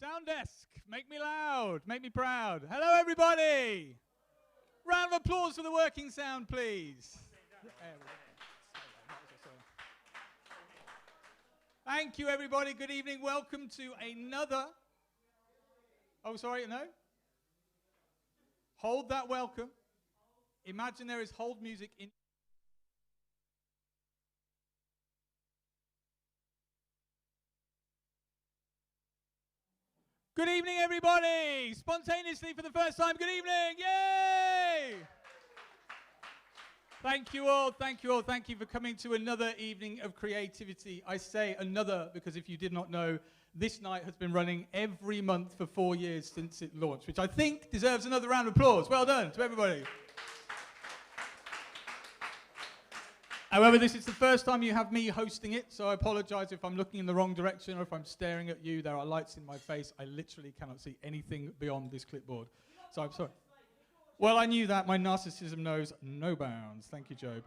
Sound desk, make me loud, make me proud. Hello, everybody. Round of applause for the working sound, please. Thank you, everybody. Good evening. Welcome to another... Oh, sorry, no? Hold that welcome. Imagine there is hold music in... Good evening, everybody! Spontaneously for the first time, good evening! Yay! Thank you all, thank you all, thank you for coming to another evening of creativity. I say another because if you did not know, this night has been running every month for 4 years since it launched, which I think deserves another round of applause. Well done to everybody. However, this is the first time you have me hosting it, so I apologize if I'm looking in the wrong direction or if I'm staring at you. There are lights in my face. I literally cannot see anything beyond this clipboard. So I'm sorry. Well, I knew that. My narcissism knows no bounds. Thank you, Job.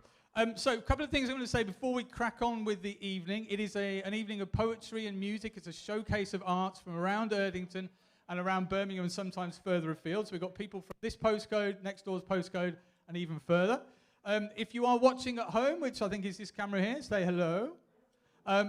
So a couple of things I'm going to say before we crack on with the evening. It is an evening of poetry and music. It's a showcase of arts from around Erdington and around Birmingham and sometimes further afield. So we've got people from this postcode, next door's postcode, and even further. If you are watching at home, which I think is this camera here, say hello.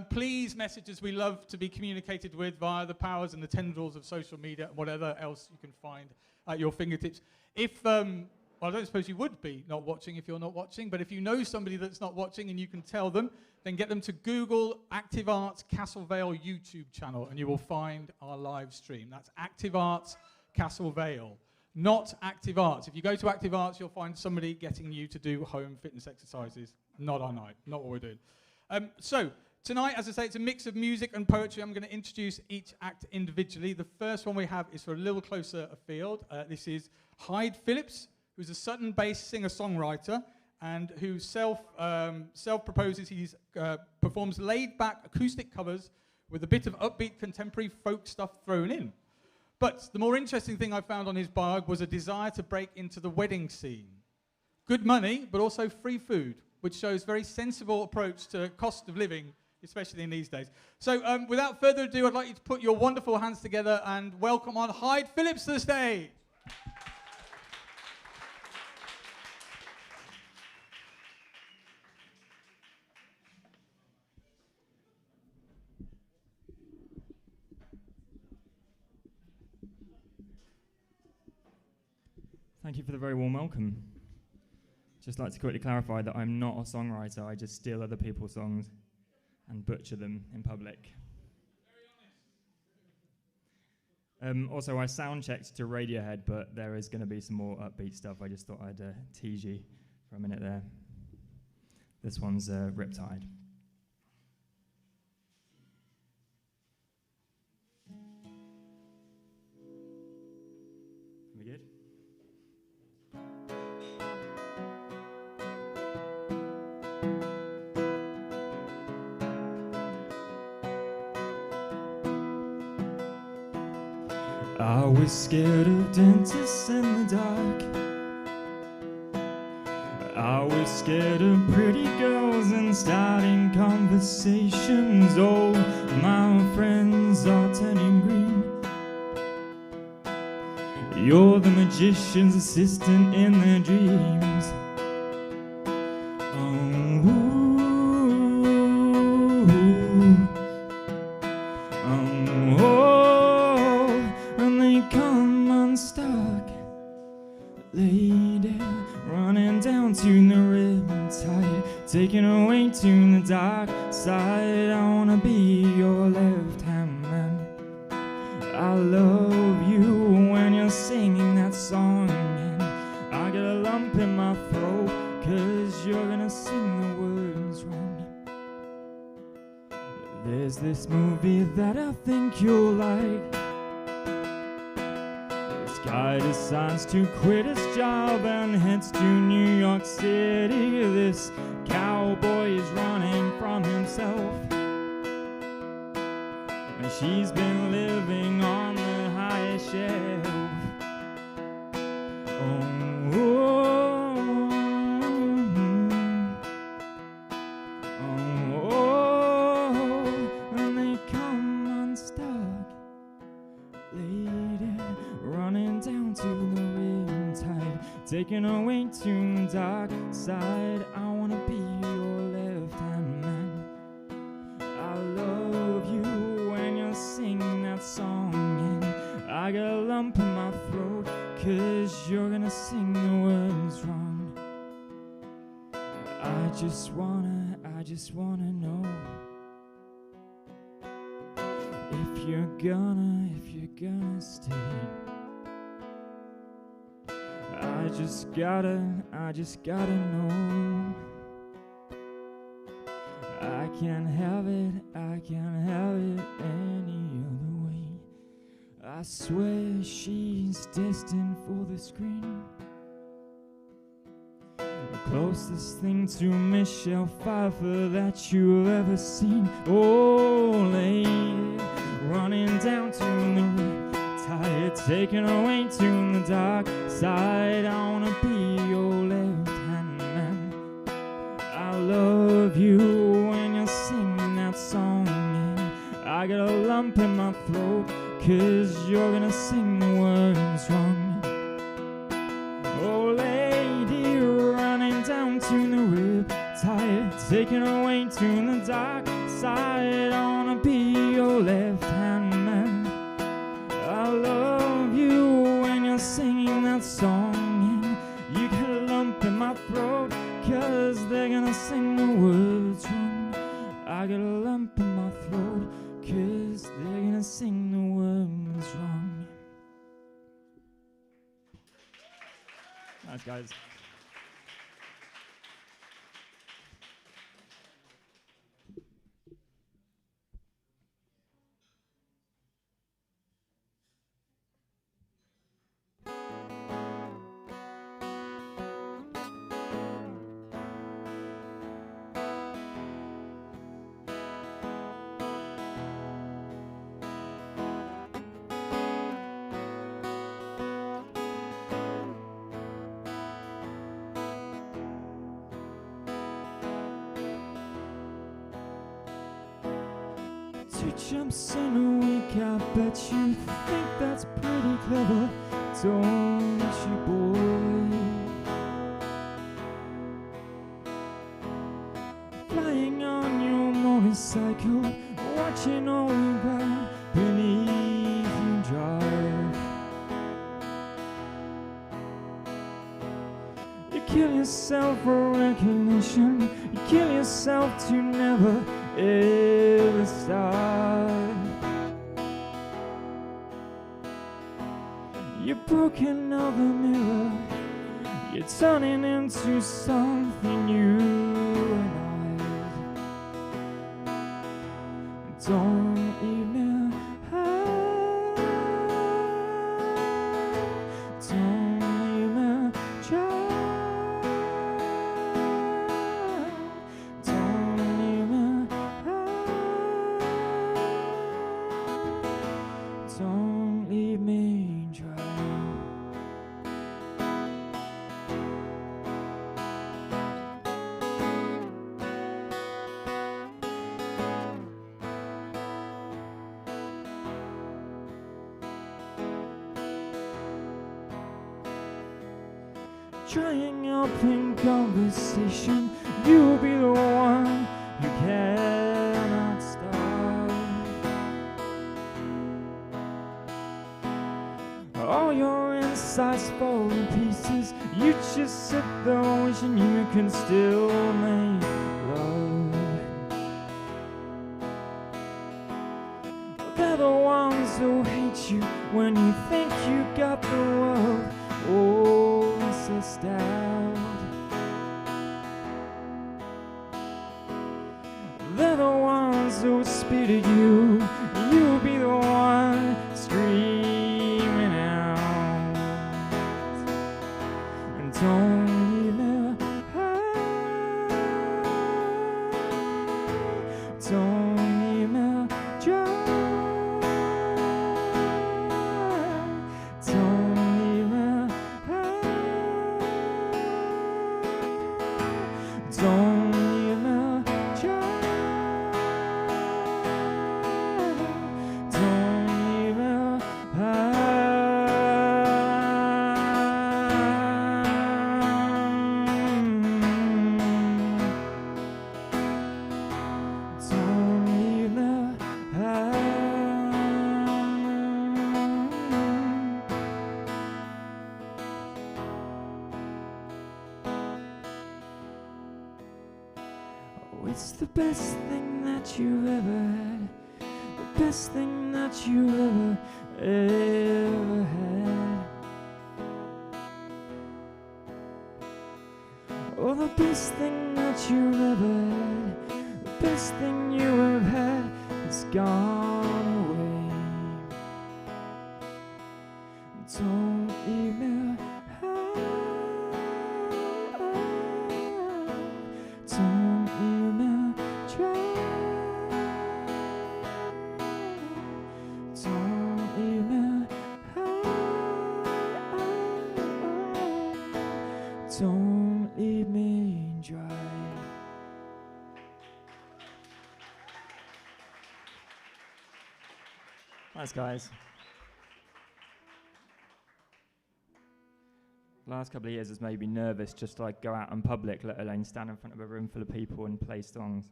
Please message us. We love to be communicated with via the powers and the tendrils of social media and whatever else you can find at your fingertips. Well, I don't suppose you would be not watching if you're not watching, but if you know somebody that's not watching and you can tell them, then get them to Google Active Arts Castle Vale YouTube channel and you will find our live stream. That's Active Arts Castle Vale. Not Active Arts. If you go to Active Arts, you'll find somebody getting you to do home fitness exercises. Not our night. Not what we're doing. So, tonight, as I say, it's a mix of music and poetry. I'm going to introduce each act individually. The first one we have is for a little closer afield. This is Hyde Phillips, who's a Sutton-based singer-songwriter and who self-proposes he performs laid-back acoustic covers with a bit of upbeat contemporary folk stuff thrown in. But the more interesting thing I found on his biog was a desire to break into the wedding scene. Good money, but also free food, which shows very sensible approach to cost of living, especially in these days. So without further ado, I'd like you to put your wonderful hands together and welcome on Hyde Phillips to the stage. Thank you for the very warm welcome. Just like to quickly clarify that I'm not a songwriter. I just steal other people's songs and butcher them in public. Also, I sound checked to Radiohead, but there is going to be some more upbeat stuff. I just thought I'd tease you for a minute there. This one's Riptide. We good? I was scared of dentists in the dark. I was scared of pretty girls and starting conversations. All my friends are turning green. You're the magician's assistant in their dreams. Taken away to the dark side, I wanna be your left-hand man. I love you when you're singing that song, and I get a lump in my throat, 'cause you're gonna sing the words wrong. There's this movie that I think you'll like. This guy decides to quit his job and heads to New York City. This cowboy is running from himself, and she's been living on the highest shelf. And they come unstuck, taken away to the dark side. I wanna be your left-hand man. I love you when you're singing that song, and I got a lump in my throat, 'cause you're gonna sing the words wrong. I just wanna know if you're gonna stay. I just gotta know. I can't have it any other way. I swear she's destined for the screen. The closest thing to Michelle Pfeiffer that you've ever seen. Oh, lady, running down to the riptide, taken away to the dark side. I wanna be your left-hand man. I love you when you're singing that song, and I got a lump in my throat, 'cause you're gonna sing the words wrong. Oh, lady, running down to the riptide, taken away to the dark side. I wanna be your left-hand man. I love you when you're singing that song, and you got a lump in my throat, 'cause they're gonna sing the words wrong. I got a lump in my throat, 'cause they're gonna sing the words wrong. Nice, guys. Two jumps in a week, I bet you think that's pretty clever, don't you, boy? Flying on your motorcycle, watching all around beneath you drive. You kill yourself for recognition, you kill yourself to never ever start. You're broken of the mirror, you're turning into something new and I don't even hide, don't even try. Don't leave me dry. Trying up in conversation, you'll be the one you cannot stop. All your insides fall in pieces, you just sit there wishing you can still make love. They're the ones who hate you when you think you got the world all sussed out. They're the ones who spit at you, you'll be the one screaming out. And don't leave me high, don't leave me dry, don't leave me high, don't leave me dry. Don't the best thing that you've ever had, the best thing that you ever had. Oh, the best thing that you've ever had, the best thing you have had, it's gone away. Don't leave me high, don't leave me dry, don't leave me high, don't leave me dry. Thanks, guys. Last couple of years has made me nervous just to like go out in public, let alone stand in front of a room full of people and play songs.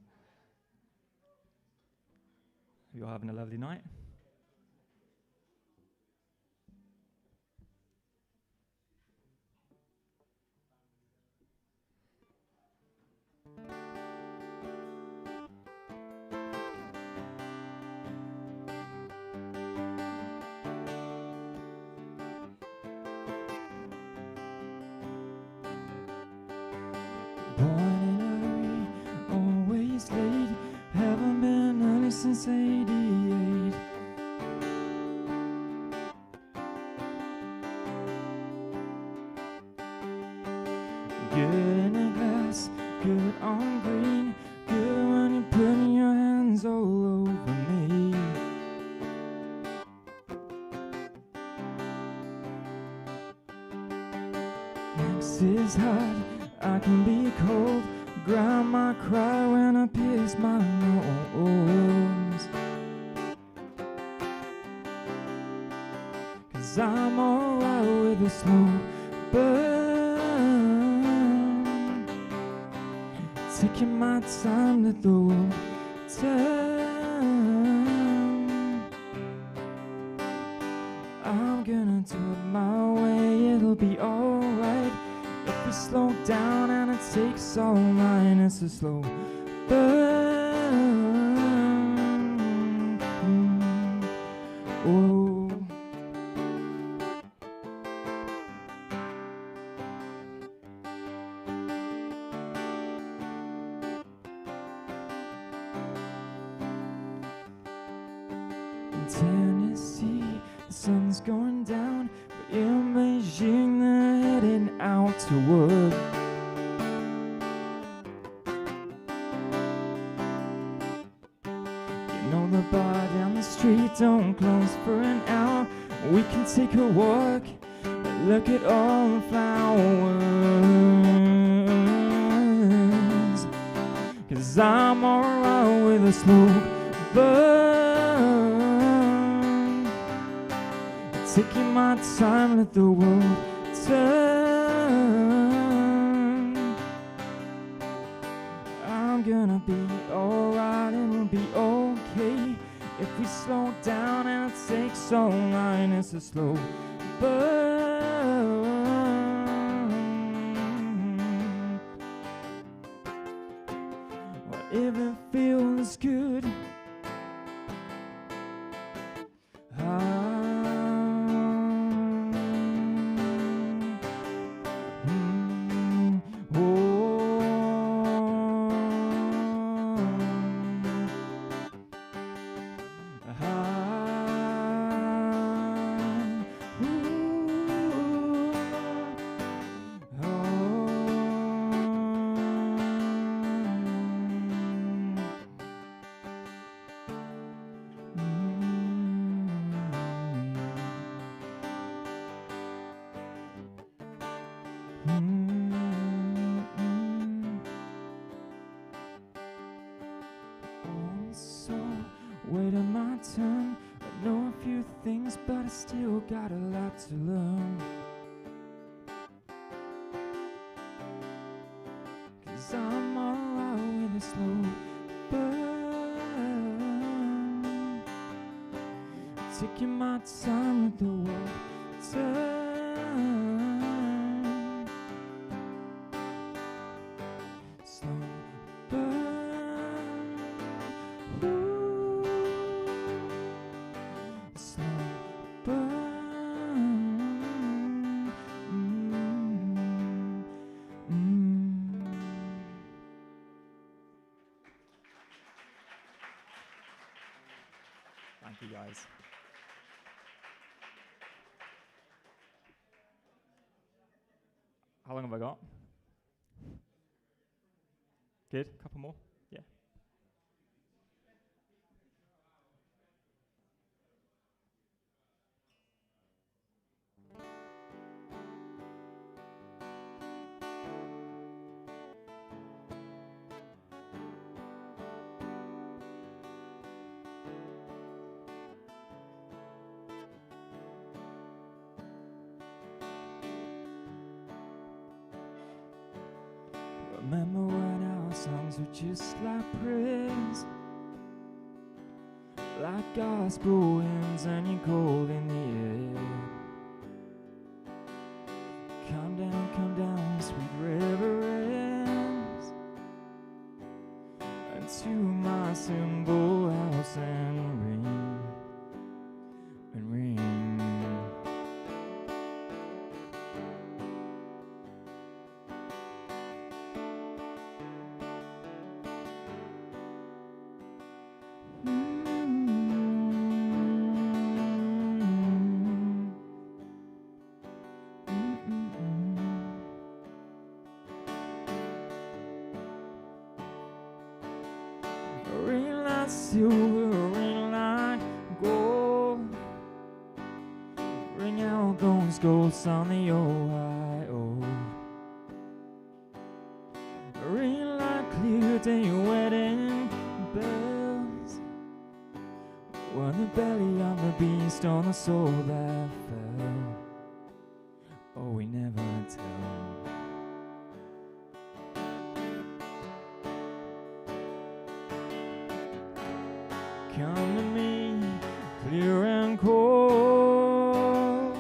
Are you all having a lovely night? Born in a hurry, always late, haven't been early since '88. Good in a glass, good on green, good when you're putting your hands all over me. Next is hot, I can be cold, grandma cry when I pierce my nose. 'Cause I'm alright with a slow burn, taking my time, let the world turn. I'm gonna do it my way, it'll be alright. If we slow down and it takes all night, it's a slow burn. Oh. In Tennessee, the sun's going down, but in Beijing they're heading out to work. You know the bar down the street don't close for an hour. We can take a walk and look at all the flowers. 'Cause I'm alright with a slow burn, taking my time, let the world turn. I'm gonna be alright, it'll be okay. If we slow down and it takes all night, it's a slow burn. Well, if it feels good, So, waiting my turn. I know a few things, but I still got a lot to learn. 'Cause I'm alright with a slow burn, taking my time with the world turn. Slow burn. Thank you, guys. How long have I got? Good. Couple more? Yeah. Remember when our songs were just like prayers, like gospel hymns, and you're cold in the air. Come down, sweet reverence, unto my simple house and ring, and ring. Ring like silver, ring like gold, ring out those ghosts on the Ohio. Ring like clear day wedding bells, when the belly of the beast on the soul that fell. Oh, we never tell. Come to me, clear and cold,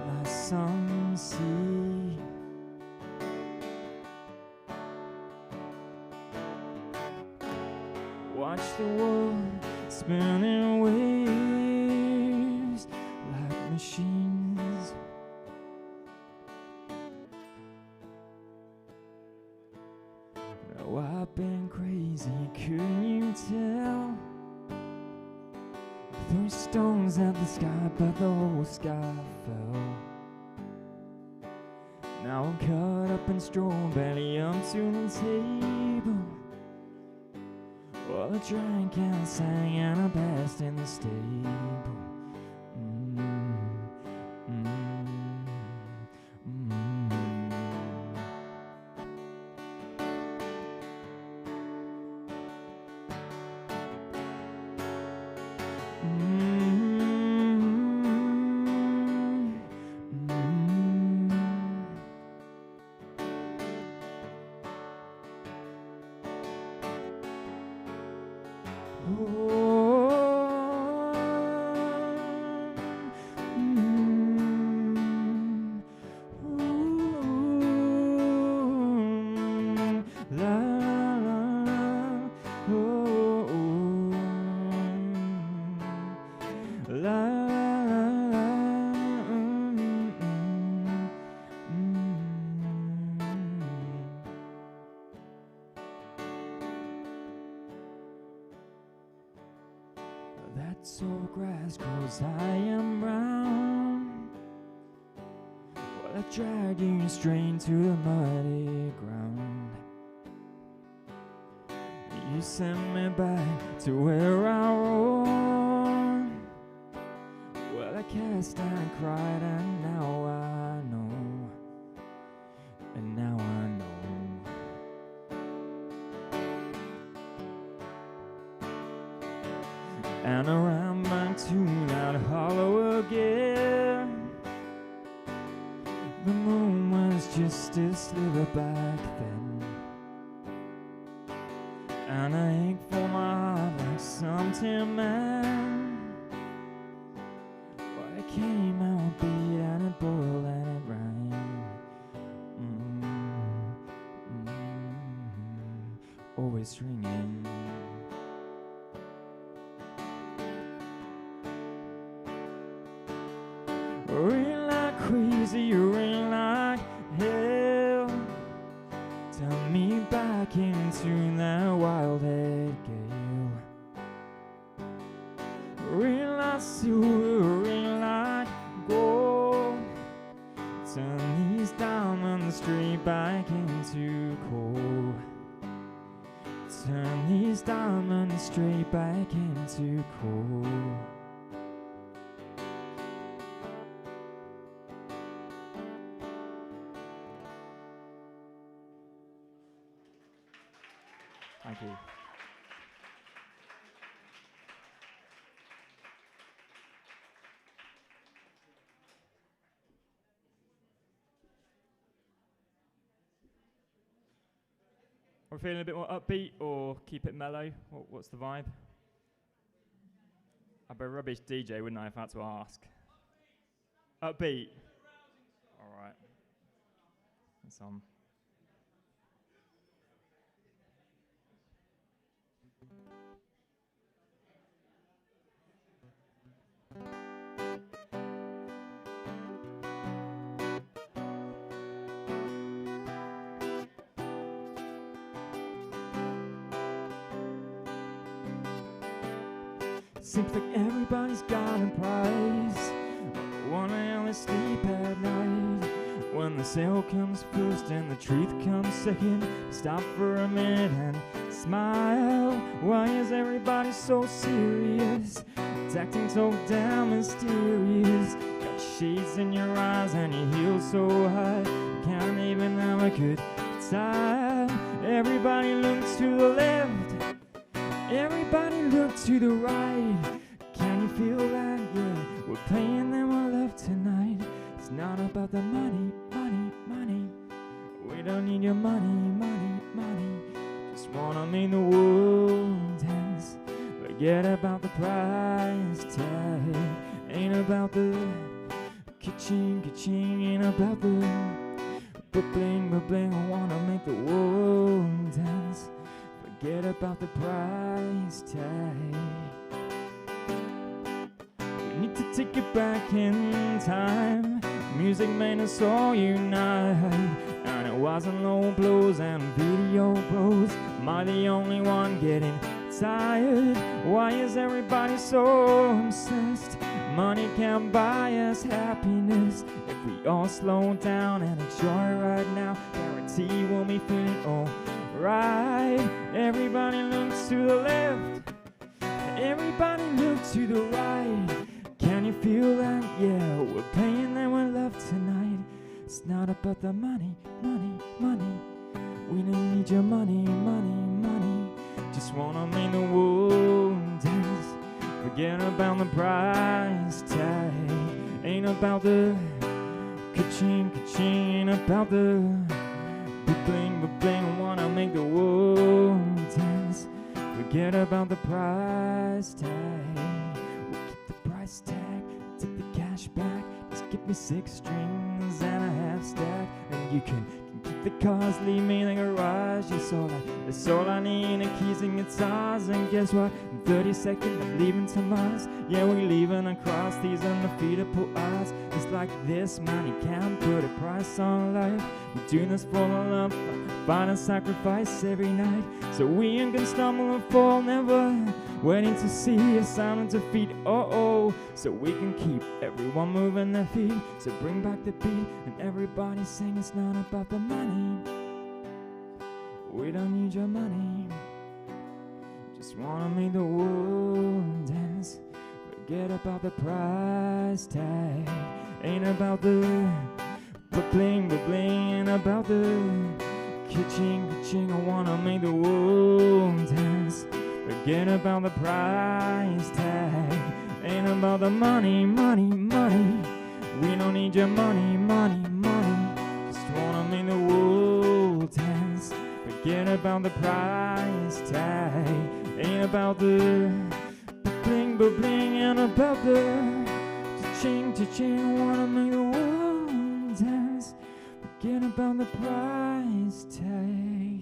like some sea. Watch the world spin in waves like machines. Now I've been crazy, couldn't you tell? Threw stones at the sky, but the whole sky fell. Now I'm caught up in straw, belly up to the table. Well, I drank and sang and I passed in the stable. That tall grass grows high and brown. Well, I dragged you straight to the muddy ground. You sent me back to where I roamed. Well, I cast and cried, and now I know. And now I know. And I ran back to that hollow again. The moon was just a sliver back then, and I ached for my heart like some tin man. Well, it came out beat and it boiled and it rang. Always ringing. Ring like crazy, ring like hell. Turn me back into that wild-head gale. Ring silver ring like gold. Turn these diamonds straight back into coal. Turn these diamonds straight back into coal. Thank you. We're feeling a bit more upbeat or keep it mellow? What's the vibe? I'd be a rubbish DJ, wouldn't I, if I had to ask? Upbeat. All right. That's on. Seems like everybody's got a price. Wanna only sleep at night. When the sale comes first and the truth comes second, stop for a minute and smile. Why is everybody so serious? It's acting so damn mysterious. Got shades in your eyes and your heels so high, you can't even have a good time. Everybody look to the left, everybody look to the right. Can you feel that? Yeah, we're playing them all love tonight. It's not about the money, money, money. We don't need your money, money, money. Just wanna make the world dance. Forget about the price tag. Ain't about the ka-ching, ka-ching. Ain't about the ba-bling, ba-bling. I wanna make the world dance. Forget about the price tag. We need to take it back in time. Music made us all unite. And it wasn't low blows and video bros. Am I the only one getting tired? Why is everybody so obsessed? Money can't buy us happiness. If we all slow down and enjoy right now, guarantee we'll be feeling alright. Everybody looks to the left, everybody look to the right. Can you feel that? Yeah, we're playing them with love tonight. It's not about the money, money, money. We don't need your money, money, money. Just wanna make the world dance. Forget about the price tag. Ain't about the ka-ching, ka-ching. Ain't about the ba-bling, ba-bling. I wanna make the world dance. Forget about the price tag. We'll keep the price tag, take the cash back. Just give me 6 strings and a half stack, and you can keep the cars, leave me in the garage. That's all I need, the keys and guitars. And guess what? In 30 seconds I'm leaving to Mars. Yeah, we're leaving across these undefeatable odds. It's like this, man, you can't put a price on life. We're doing this for the love, find and sacrifice every night. So we ain't gonna stumble and fall, never waiting to see a sound of defeat. Oh, so we can keep everyone moving their feet. So bring back the beat and everybody sing. It's not about the money. We don't need your money. Just wanna make the world dance. Forget about the price tag. Ain't about the ba-bling, ba-bling. Ain't about the ka-ching, ka-ching. I wanna make the world dance. Forget about the price tag. Ain't about the money, money, money. We don't need your money, money, money. Just wanna make the world dance. Forget about the price tag. Ain't about the bling, bling. Ain't about the cha-ching, cha-ching. I wanna make the world dance. Forget about the price tag.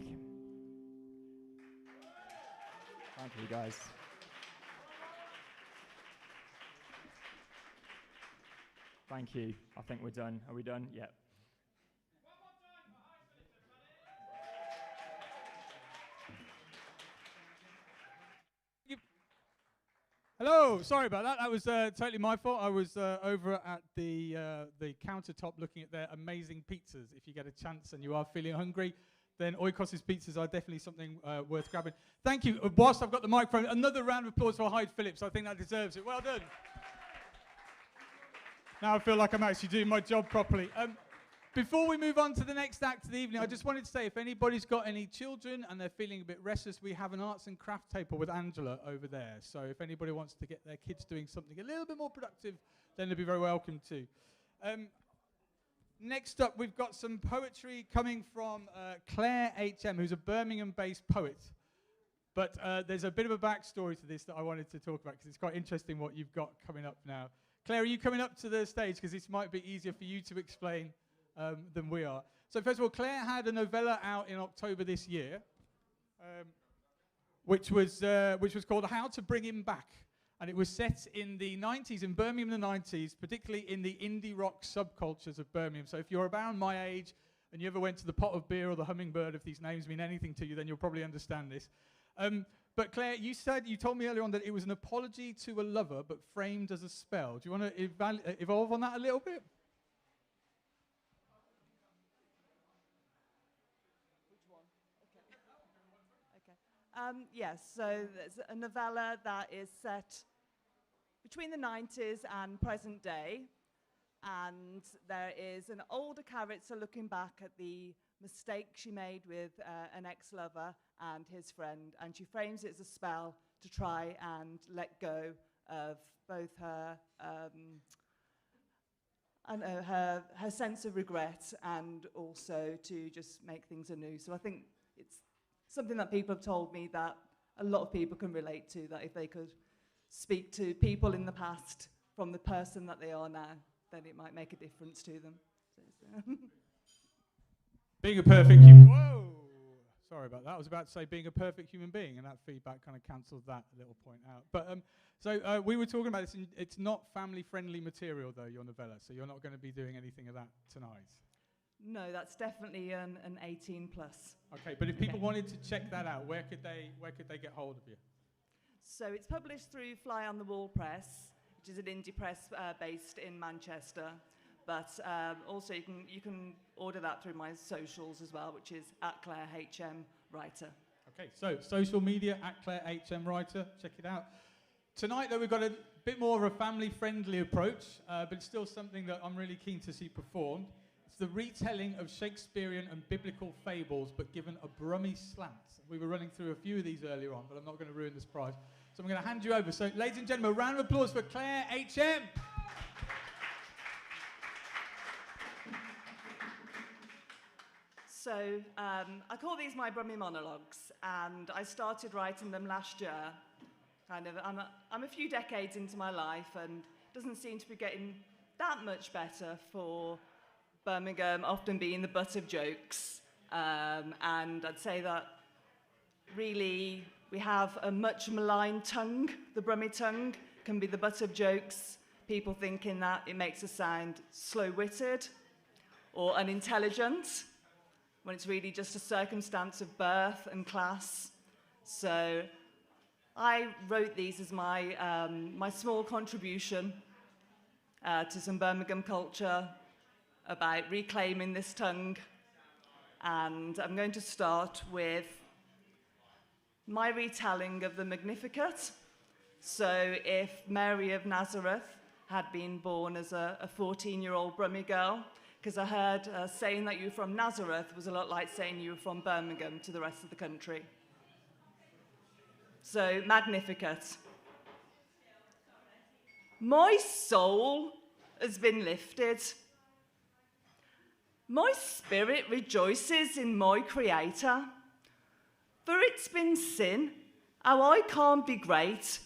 Thank you, guys. Thank you. I think we're done. Are we done? Yep. Hello. Oh, sorry about that. That was totally my fault. I was over at the countertop looking at their amazing pizzas. If you get a chance and you are feeling hungry, then Oikos' pizzas are definitely something worth grabbing. Thank you. Whilst I've got the microphone, another round of applause for Hyde Phillips. I think that deserves it. Well done. Now I feel like I'm actually doing my job properly. Before we move on to the next act of the evening, I just wanted to say, if anybody's got any children and they're feeling a bit restless, we have an arts and craft table with Angela over there. So if anybody wants to get their kids doing something a little bit more productive, then they'll be very welcome to. Next up, we've got some poetry coming from Claire H.M., who's a Birmingham-based poet. But there's a bit of a backstory to this that I wanted to talk about, because it's quite interesting what you've got coming up now. Claire, are you coming up to the stage? Because this might be easier for you to explain than we are. So first of all, Claire had a novella out in October this year, which was called How to Bring Him Back. And it was set in the 90s, in Birmingham in the 90s, particularly in the indie rock subcultures of Birmingham. So if you're around my age and you ever went to the Pot of Beer or the Hummingbird, if these names mean anything to you, then you'll probably understand this. But Claire, you told me earlier on that it was an apology to a lover, but framed as a spell. Do you want to evolve on that a little bit? Yes, so there's a novella that is set between the 90s and present day, and there is an older character looking back at the mistake she made with an ex-lover and his friend, and she frames it as a spell to try and let go of both her her sense of regret and also to just make things anew. So I think it's something that people have told me that a lot of people can relate to, that if they could speak to people in the past from the person that they are now, then it might make a difference to them. Being a perfect human... Whoa! Sorry about that. I was about to say being a perfect human being, and that feedback kind of cancelled that little point out. But so we were talking about this. It's not family-friendly material, though, your novella, so you're not going to be doing anything of that tonight. No, that's definitely an 18+. Okay, but if people wanted to check that out, where could they get hold of you? So it's published through Fly on the Wall Press, which is an indie press based in Manchester. But also you can order that through my socials as well, which is @ClaireHMWriter. Okay, so social media @ClaireHMWriter. Check it out. Tonight, though, we've got a bit more of a family-friendly approach, but it's still something that I'm really keen to see performed. It's the retelling of Shakespearean and biblical fables, but given a Brummie slant. We were running through a few of these earlier on, but I'm not going to ruin the surprise. So I'm going to hand you over. So, ladies and gentlemen, a round of applause for Claire H.M. So I call these my Brummie monologues, and I started writing them last year. I'm a few decades into my life, and it doesn't seem to be getting that much better for Birmingham often being the butt of jokes. And I'd say that really we have a much maligned tongue. The Brummie tongue can be the butt of jokes, people thinking that it makes us sound slow-witted or unintelligent, when it's really just a circumstance of birth and class. So I wrote these as my small contribution to some Birmingham culture about reclaiming this tongue. And I'm going to start with my retelling of the Magnificat. So if Mary of Nazareth had been born as a 14-year-old Brummie girl, because I heard saying that you were from Nazareth was a lot like saying you were from Birmingham to the rest of the country. So, Magnificat. My soul has been lifted. My spirit rejoices in my Creator. For it's been sin, how I can't be great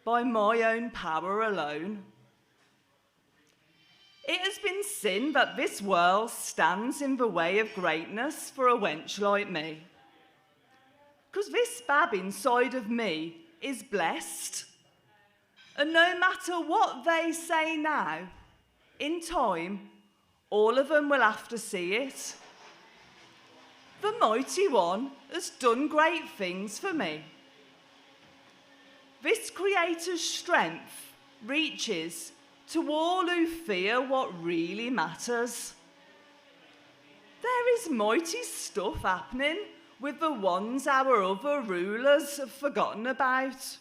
by my own power alone. It has been sin that this world stands in the way of greatness for a wench like me. 'Cause this bab inside of me is blessed. And no matter what they say now, in time, all of them will have to see it. The Mighty One has done great things for me. This Creator's strength reaches to all who fear what really matters. There is mighty stuff happening with the ones our other rulers have forgotten about.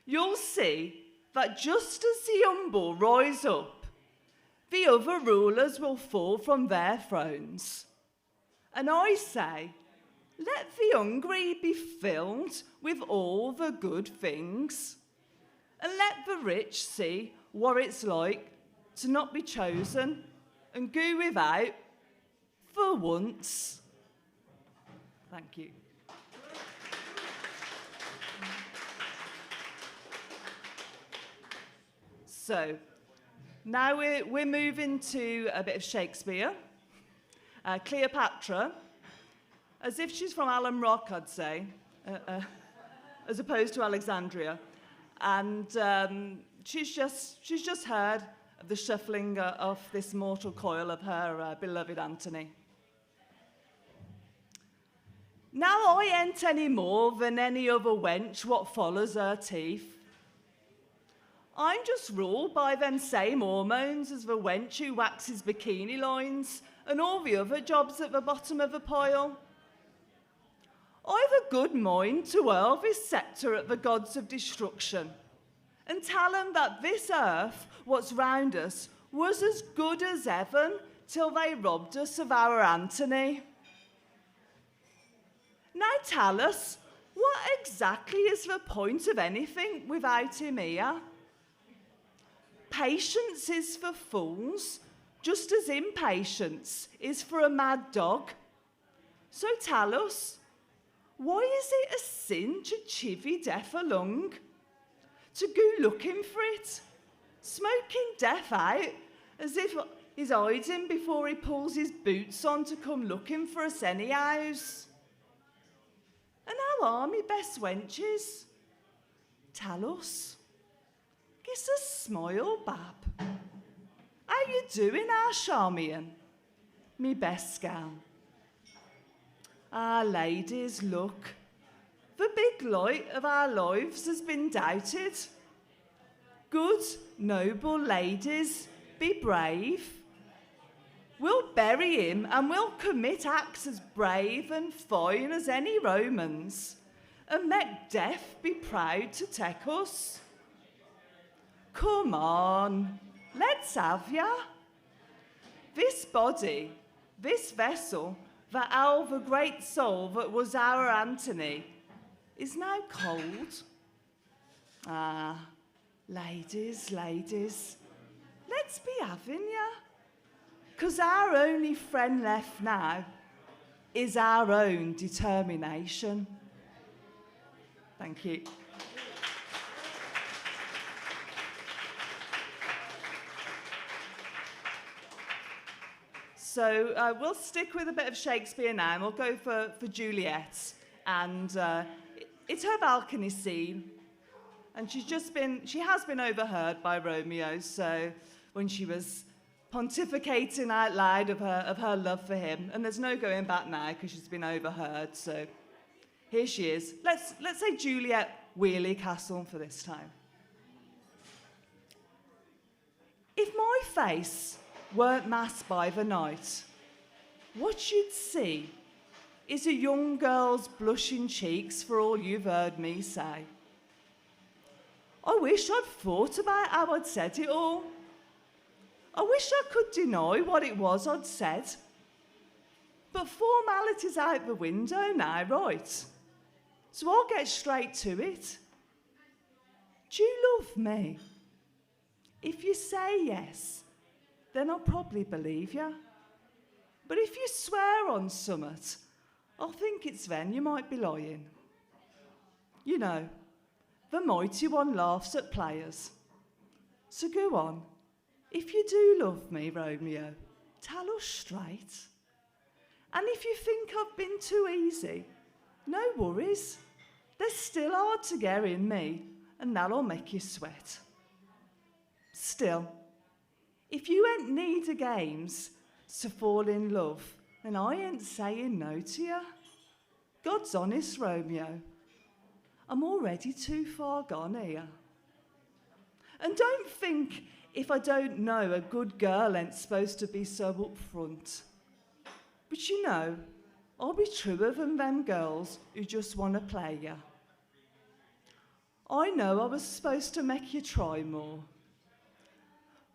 You'll see that just as the humble rise up, the other rulers will fall from their thrones. And I say, let the hungry be filled with all the good things, and let the rich see what it's like to not be chosen and go without for once. Thank you. So, now we're moving to a bit of Shakespeare. Cleopatra, as if she's from Alum Rock, I'd say, as opposed to Alexandria. And she's just heard of the shuffling of this mortal coil of her beloved Antony. Now I ain't any more than any other wench what follows her teeth. I'm just ruled by them same hormones as the wench who waxes bikini lines and all the other jobs at the bottom of the pile. I've a good mind to hurl this sceptre at the gods of destruction and tell them that this earth, what's round us, was as good as heaven till they robbed us of our Antony. Now tell us, what exactly is the point of anything without him here? Patience is for fools, just as impatience is for a mad dog. So tell us, why is it a sin to chivvy death along? To go looking for it, smoking death out, as if he's hiding before he pulls his boots on to come looking for us anyhows? And how are me best wenches? Tell us. Give us a smile, Bab. How you doing, our Charmian? Me best gal. Our ladies, look. The big light of our lives has been doubted. Good, noble ladies, be brave. We'll bury him and we'll commit acts as brave and fine as any Romans and make death be proud to take us. Come on, let's have ya. This body, this vessel that held the great soul that was our Antony, is now cold. Ah, ladies, let's be having ya. 'Cause our only friend left now is our own determination. Thank you. So we'll stick with a bit of Shakespeare now, and we'll go for Juliet. And it's her balcony scene, and she has been overheard by Romeo. So when she was pontificating out loud of her love for him, and there's no going back now because she's been overheard. So here she is. Let's say Juliet Wearley Castle for this time. If my face weren't masked by the night, what you'd see is a young girl's blushing cheeks for all you've heard me say. I wish I'd thought about how I'd said it all. I wish I could deny what it was I'd said. But formality's out the window now, right? So I'll get straight to it. Do you love me? If you say yes, then I'll probably believe you. But if you swear on summit, I'll think it's then you might be lying. You know, the mighty one laughs at players. So go on. If you do love me, Romeo, tell us straight. And if you think I've been too easy, no worries. There's still hard to get in me, and that'll make you sweat. Still, if you ain't need the games to fall in love, then I ain't saying no to you. God's honest, Romeo. I'm already too far gone here. And don't think if I don't know a good girl ain't supposed to be so upfront. But you know, I'll be truer than them girls who just want to play ya. I know I was supposed to make you try more.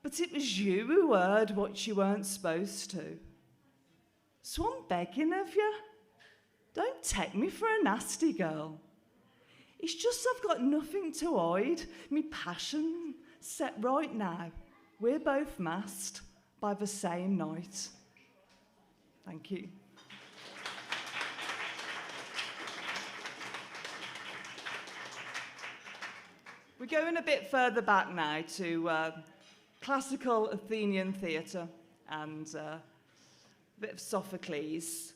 But it was you who heard what you weren't supposed to. So I'm begging of you, don't take me for a nasty girl. It's just I've got nothing to hide. Me passion set right now. We're both masked by the same night. Thank you. We're going a bit further back now to classical Athenian theatre and a bit of Sophocles.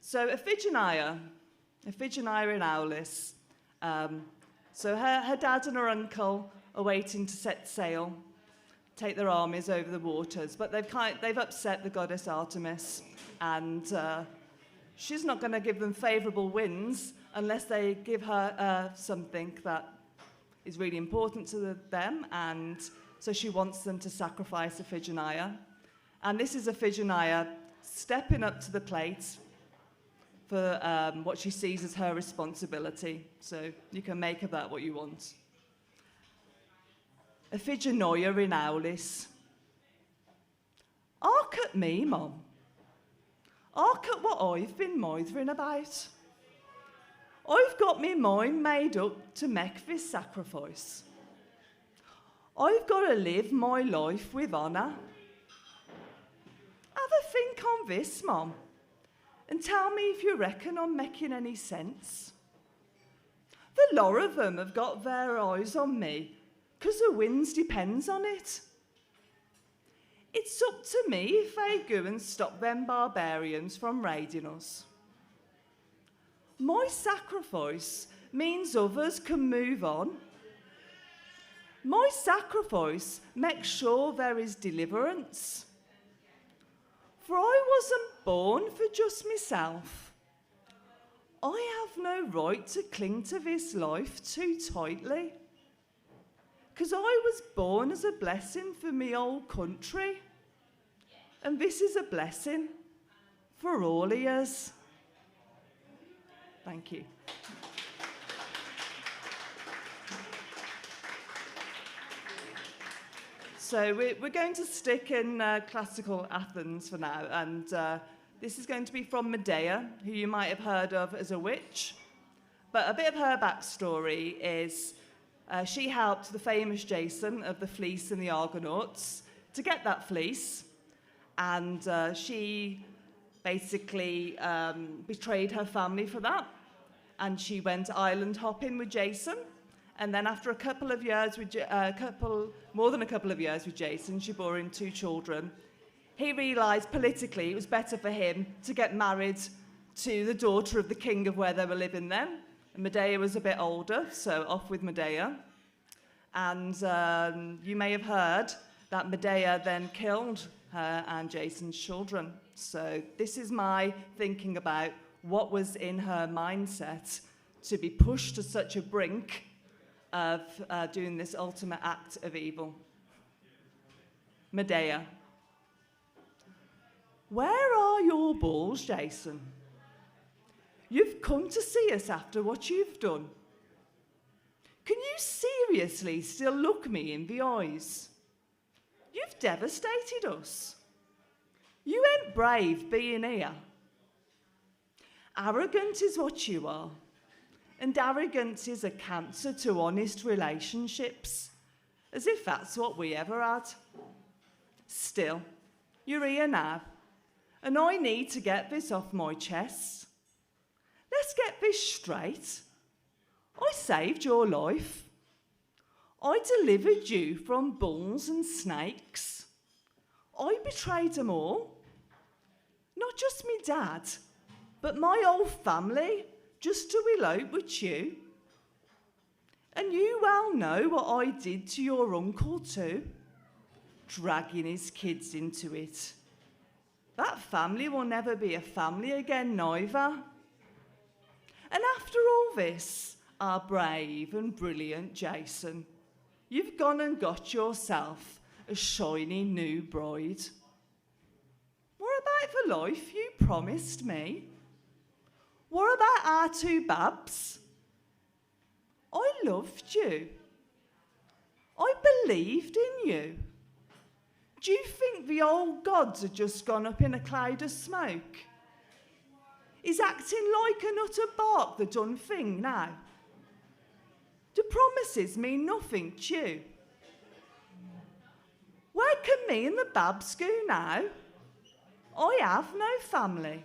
So Iphigenia in Aulis. So her dad and her uncle are waiting to set sail, take their armies over the waters, but they've upset the goddess Artemis, and she's not going to give them favourable winds unless they give her something that is really important to them, and so she wants them to sacrifice Iphigenia. And this is Iphigenia stepping up to the plate for what she sees as her responsibility. So you can make of that what you want. Iphigenia in Aulis. Hark at me, Mum. Hark at what I've been mithering about. I've got my mind made up to make this sacrifice. I've got to live my life with honour. Have a think on this, Mum, and tell me if you reckon I'm making any sense. The lot of them have got their eyes on me, 'cause the winds depends on it. It's up to me if they go and stop them barbarians from raiding us. My sacrifice means others can move on. My sacrifice makes sure there is deliverance. For I wasn't born for just myself. I have no right to cling to this life too tightly. 'Cause I was born as a blessing for me old country. And this is a blessing for all of us. Thank you. So we're going to stick in classical Athens for now, and this is going to be from Medea, who you might have heard of as a witch. But a bit of her backstory is she helped the famous Jason of the Fleece and the Argonauts to get that fleece, and she basically betrayed her family for that, and she went island hopping with Jason. And then after more than a couple of years with Jason, she bore him 2 children. He realised politically it was better for him to get married to the daughter of the king of where they were living then. And Medea was a bit older, so off with Medea. And you may have heard that Medea then killed her and Jason's children. So this is my thinking about what was in her mindset to be pushed to such a brink of doing this ultimate act of evil. Medea. Where are your balls, Jason? You've come to see us after what you've done. Can you seriously still look me in the eyes? You've devastated us. You ain't brave being here. Arrogant is what you are. And arrogance is a cancer to honest relationships, as if that's what we ever had. Still, you're here now, and I need to get this off my chest. Let's get this straight. I saved your life. I delivered you from bulls and snakes. I betrayed them all. Not just me dad, but my whole family, just to elope with you. And you well know what I did to your uncle too, dragging his kids into it. That family will never be a family again, neither. And after all this, our brave and brilliant Jason, you've gone and got yourself a shiny new bride. What about the life you promised me? What about our two babs? I loved you. I believed in you. Do you think the old gods had just gone up in a cloud of smoke? Is acting like an utter bark the done thing now? Do promises mean nothing to you? Where can me and the babs go now? I have no family.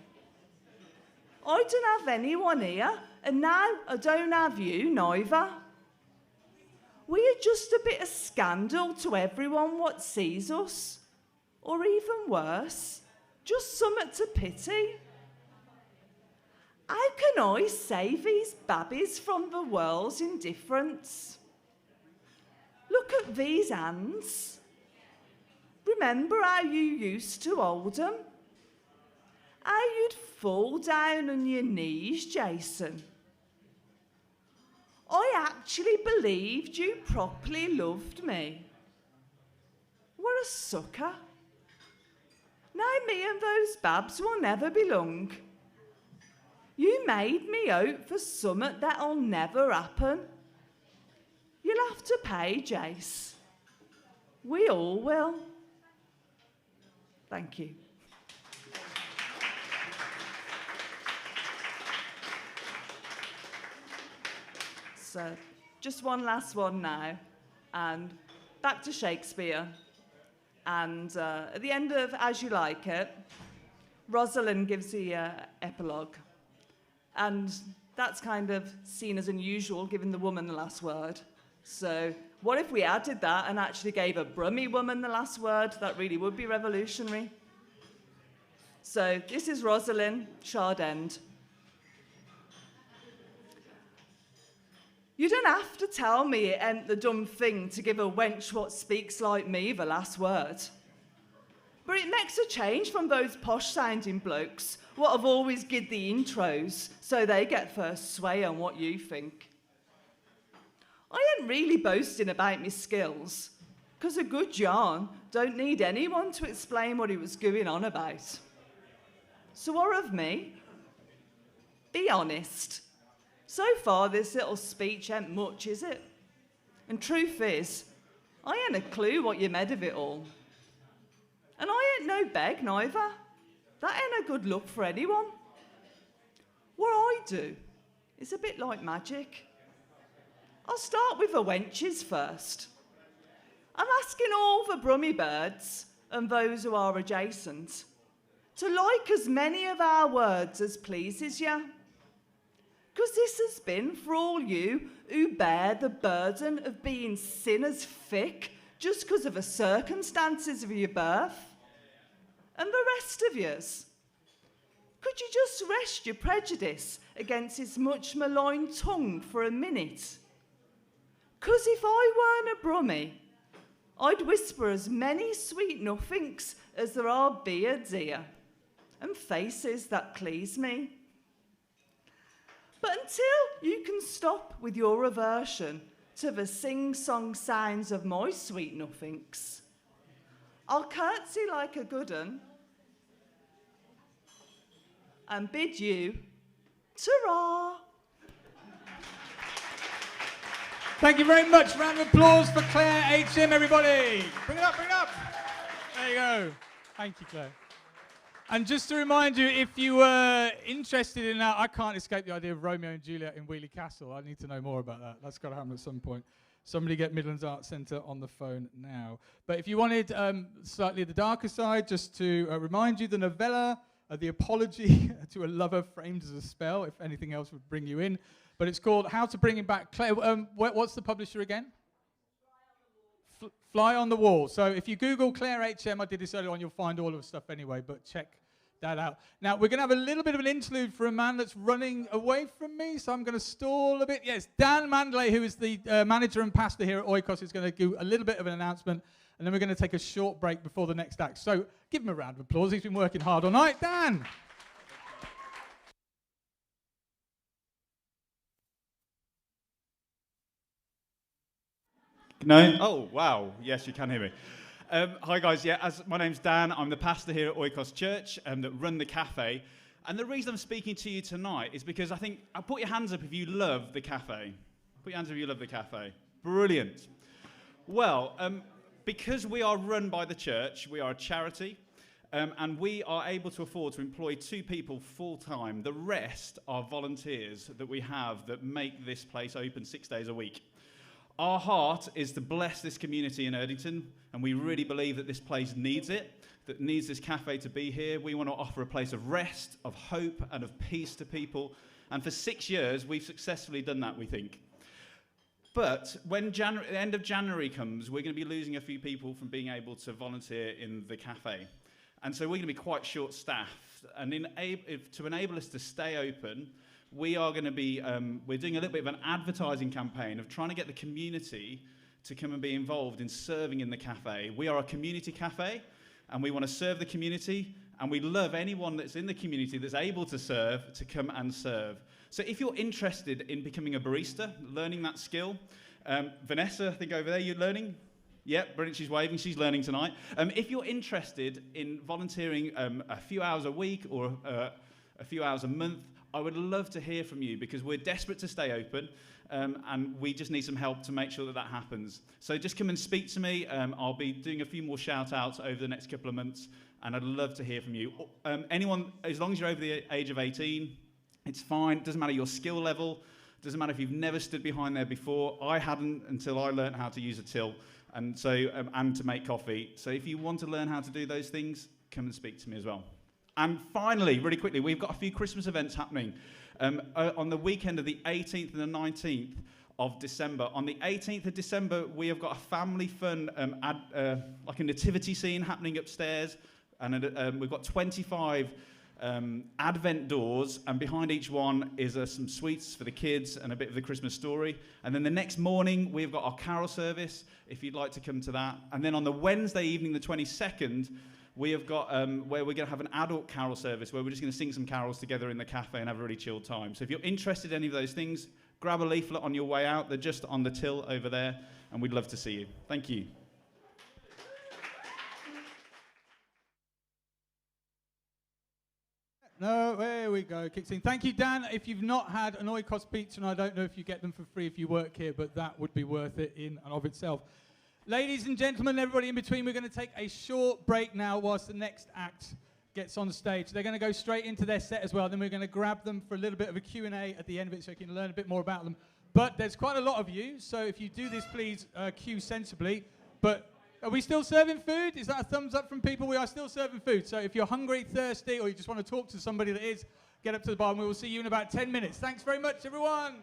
I don't have anyone here, and now I don't have you neither. We are just a bit of scandal to everyone what sees us, or even worse, just somewhat to pity. How can I save these babbies from the world's indifference? Look at these hands. Remember how you used to hold them? How you'd fall down on your knees, Jason. I actually believed you properly loved me. What a sucker. Now me and those babs will never belong. You made me out for something that'll never happen. You'll have to pay, Jace. We all will. Thank you. So, just one last one now, and back to Shakespeare. And at the end of As You Like It, Rosalind gives the epilogue. And that's kind of seen as unusual, giving the woman the last word. So what if we added that and actually gave a Brummie woman the last word? That really would be revolutionary. So this is Rosalind, Shard End. You don't have to tell me it ain't the dumb thing to give a wench what speaks like me the last word. But it makes a change from those posh-sounding blokes what have always give the intros so they get first sway on what you think. I ain't really boasting about me skills, because a good yarn don't need anyone to explain what he was going on about. So what of me? Be honest. So far, this little speech ain't much, is it? And truth is, I ain't a clue what you made of it all. And I ain't no beg neither. That ain't a good look for anyone. What I do is a bit like magic. I'll start with the wenches first. I'm asking all the Brummie birds, and those who are adjacent, to like as many of our words as pleases you. Because this has been for all you who bear the burden of being sinners thick just because of the circumstances of your birth. And the rest of yours. Could you just rest your prejudice against his much maligned tongue for a minute? Because if I weren't a Brummie, I'd whisper as many sweet nothings as there are beards here, and faces that please me. But until you can stop with your aversion to the sing-song sounds of my sweet nothings, I'll curtsy like a good un and bid you ta-ra. Thank you very much. Round of applause for Claire HM, everybody. Bring it up, bring it up. There you go. Thank you, Claire. And just to remind you, if you were interested in that, I can't escape the idea of Romeo and Juliet in Wheelie Castle. I need to know more about that. That's got to happen at some point. Somebody get Midlands Arts Centre on the phone now. But if you wanted slightly the darker side, just to remind you, the novella, The Apology to a Lover Framed as a Spell, if anything else would bring you in. But it's called How to Bring Him Back. Claire, what's the publisher again? Fly on the Wall. So if you Google Claire HM, I did this earlier on, you'll find all of the stuff anyway, but check that out. Now, we're going to have a little bit of an interlude for a man that's running away from me, so I'm going to stall a bit. Yes, Dan Mandley, who is the manager and pastor here at Oikos, is going to do a little bit of an announcement, and then we're going to take a short break before the next act. So give him a round of applause. He's been working hard all night. Dan! No? Oh, wow. Yes, you can hear me. Hi, guys. Yeah, my name's Dan. I'm the pastor here at Oikos Church that run the cafe. And the reason I'm speaking to you tonight is because I'll put your hands up if you love the cafe. Put your hands up if you love the cafe. Brilliant. Well, because we are run by the church, we are a charity, and we are able to afford to employ 2 people full-time. The rest are volunteers that we have that make this place open 6 days a week. Our heart is to bless this community in Erdington, and we really believe that this place needs it, that needs this cafe to be here. We want to offer a place of rest, of hope, and of peace to people. And for 6 years, we've successfully done that, we think. But when the end of January comes, we're going to be losing a few people from being able to volunteer in the cafe. And so we're going to be quite short-staffed. And to enable us to stay open, we are going to be, we're doing a little bit of an advertising campaign of trying to get the community to come and be involved in serving in the cafe. We are a community cafe, and we want to serve the community, and we love anyone that's in the community that's able to serve to come and serve. So if you're interested in becoming a barista, learning that skill, Vanessa, I think over there, you're learning? Yep, brilliant, she's waving, she's learning tonight. If you're interested in volunteering a few hours a week or a few hours a month, I would love to hear from you because we're desperate to stay open and we just need some help to make sure that that happens. So just come and speak to me. I'll be doing a few more shout outs over the next couple of months and I'd love to hear from you. Anyone, as long as you're over the age of 18, it's fine. It doesn't matter your skill level. It doesn't matter if you've never stood behind there before. I hadn't until I learned how to use a till and to make coffee. So if you want to learn how to do those things, come and speak to me as well. And finally, really quickly, we've got a few Christmas events happening on the weekend of the 18th and the 19th of December. On the 18th of December, we have got a family fun, like a nativity scene happening upstairs. And we've got 25 Advent doors, and behind each one is some sweets for the kids and a bit of the Christmas story. And then the next morning, we've got our carol service, if you'd like to come to that. And then on the Wednesday evening, the 22nd, we have got where we're going to have an adult carol service where we're just going to sing some carols together in the cafe and have a really chilled time. So if you're interested in any of those things, grab a leaflet on your way out. They're just on the till over there, and we'd love to see you. Thank you. No, there we go. Kicks in. Thank you, Dan. If you've not had an Oikos pizza, and I don't know if you get them for free if you work here, but that would be worth it in and of itself. Ladies and gentlemen, everybody in between, we're going to take a short break now whilst the next act gets on stage. They're going to go straight into their set as well. Then we're going to grab them for a little bit of a Q&A at the end of it so you can learn a bit more about them. But there's quite a lot of you, so if you do this, please queue sensibly. But are we still serving food? Is that a thumbs up from people? We are still serving food. So if you're hungry, thirsty, or you just want to talk to somebody that is, get up to the bar and we will see you in about 10 minutes. Thanks very much, everyone.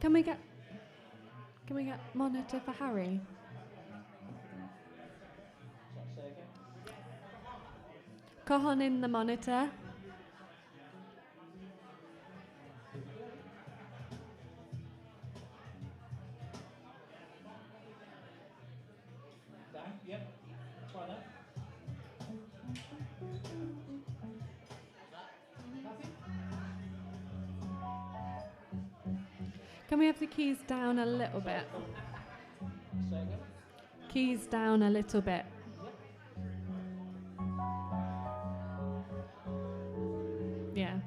Can we get monitor for Harry? Cajon in the monitor. Yep, try that. Can we have the keys down a little bit? Keys down a little bit. Yeah.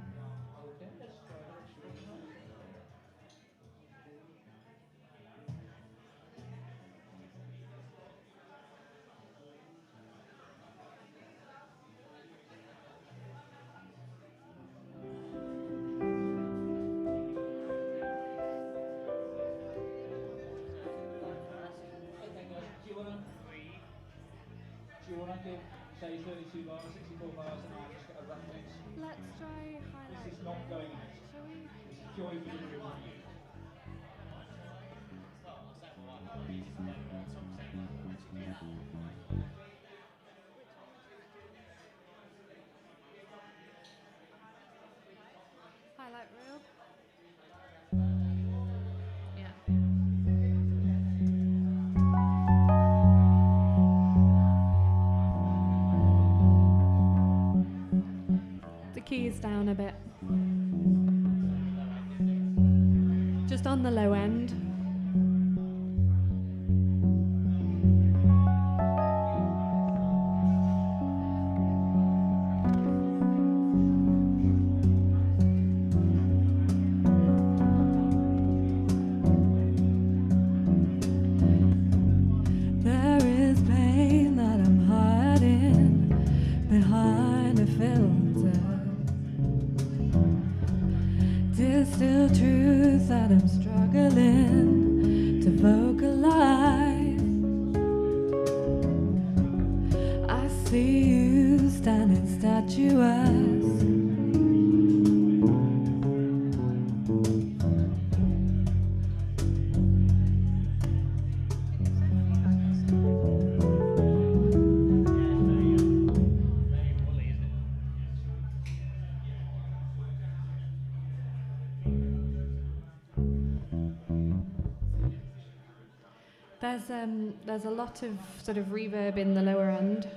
Do you want to give, say, 32 bars, 64 bars, and I'll just get a rough mix? Let's try highlight. This is not going out. Shall we? This is purely for the room. Highlight reel. Yeah. The keys down a bit. Just on the low end. There is pain that I'm hiding behind a filter. Distilled truth that I'm struggling to vocalize. I see you standing statuesque. There's a lot of sort of reverb in the lower end.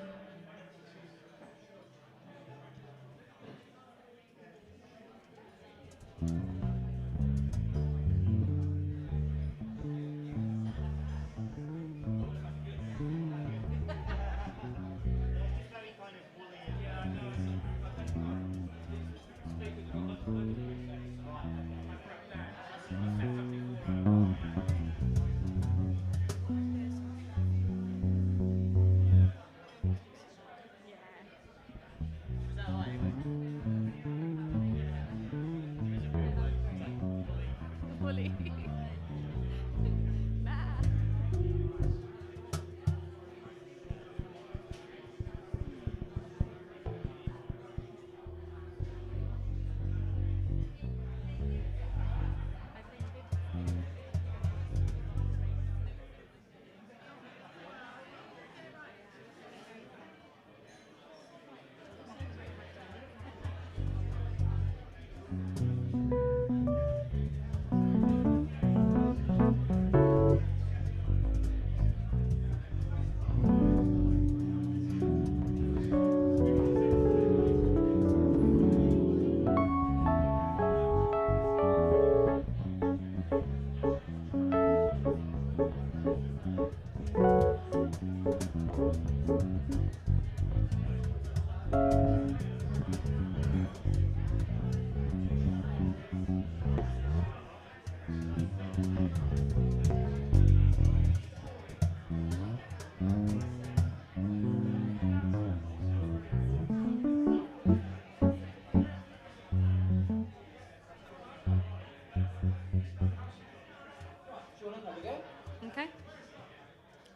Okay.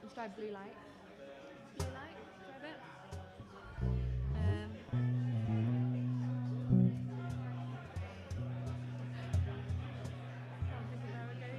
Let's try blue light. Blue light, try a bit. Something to go again.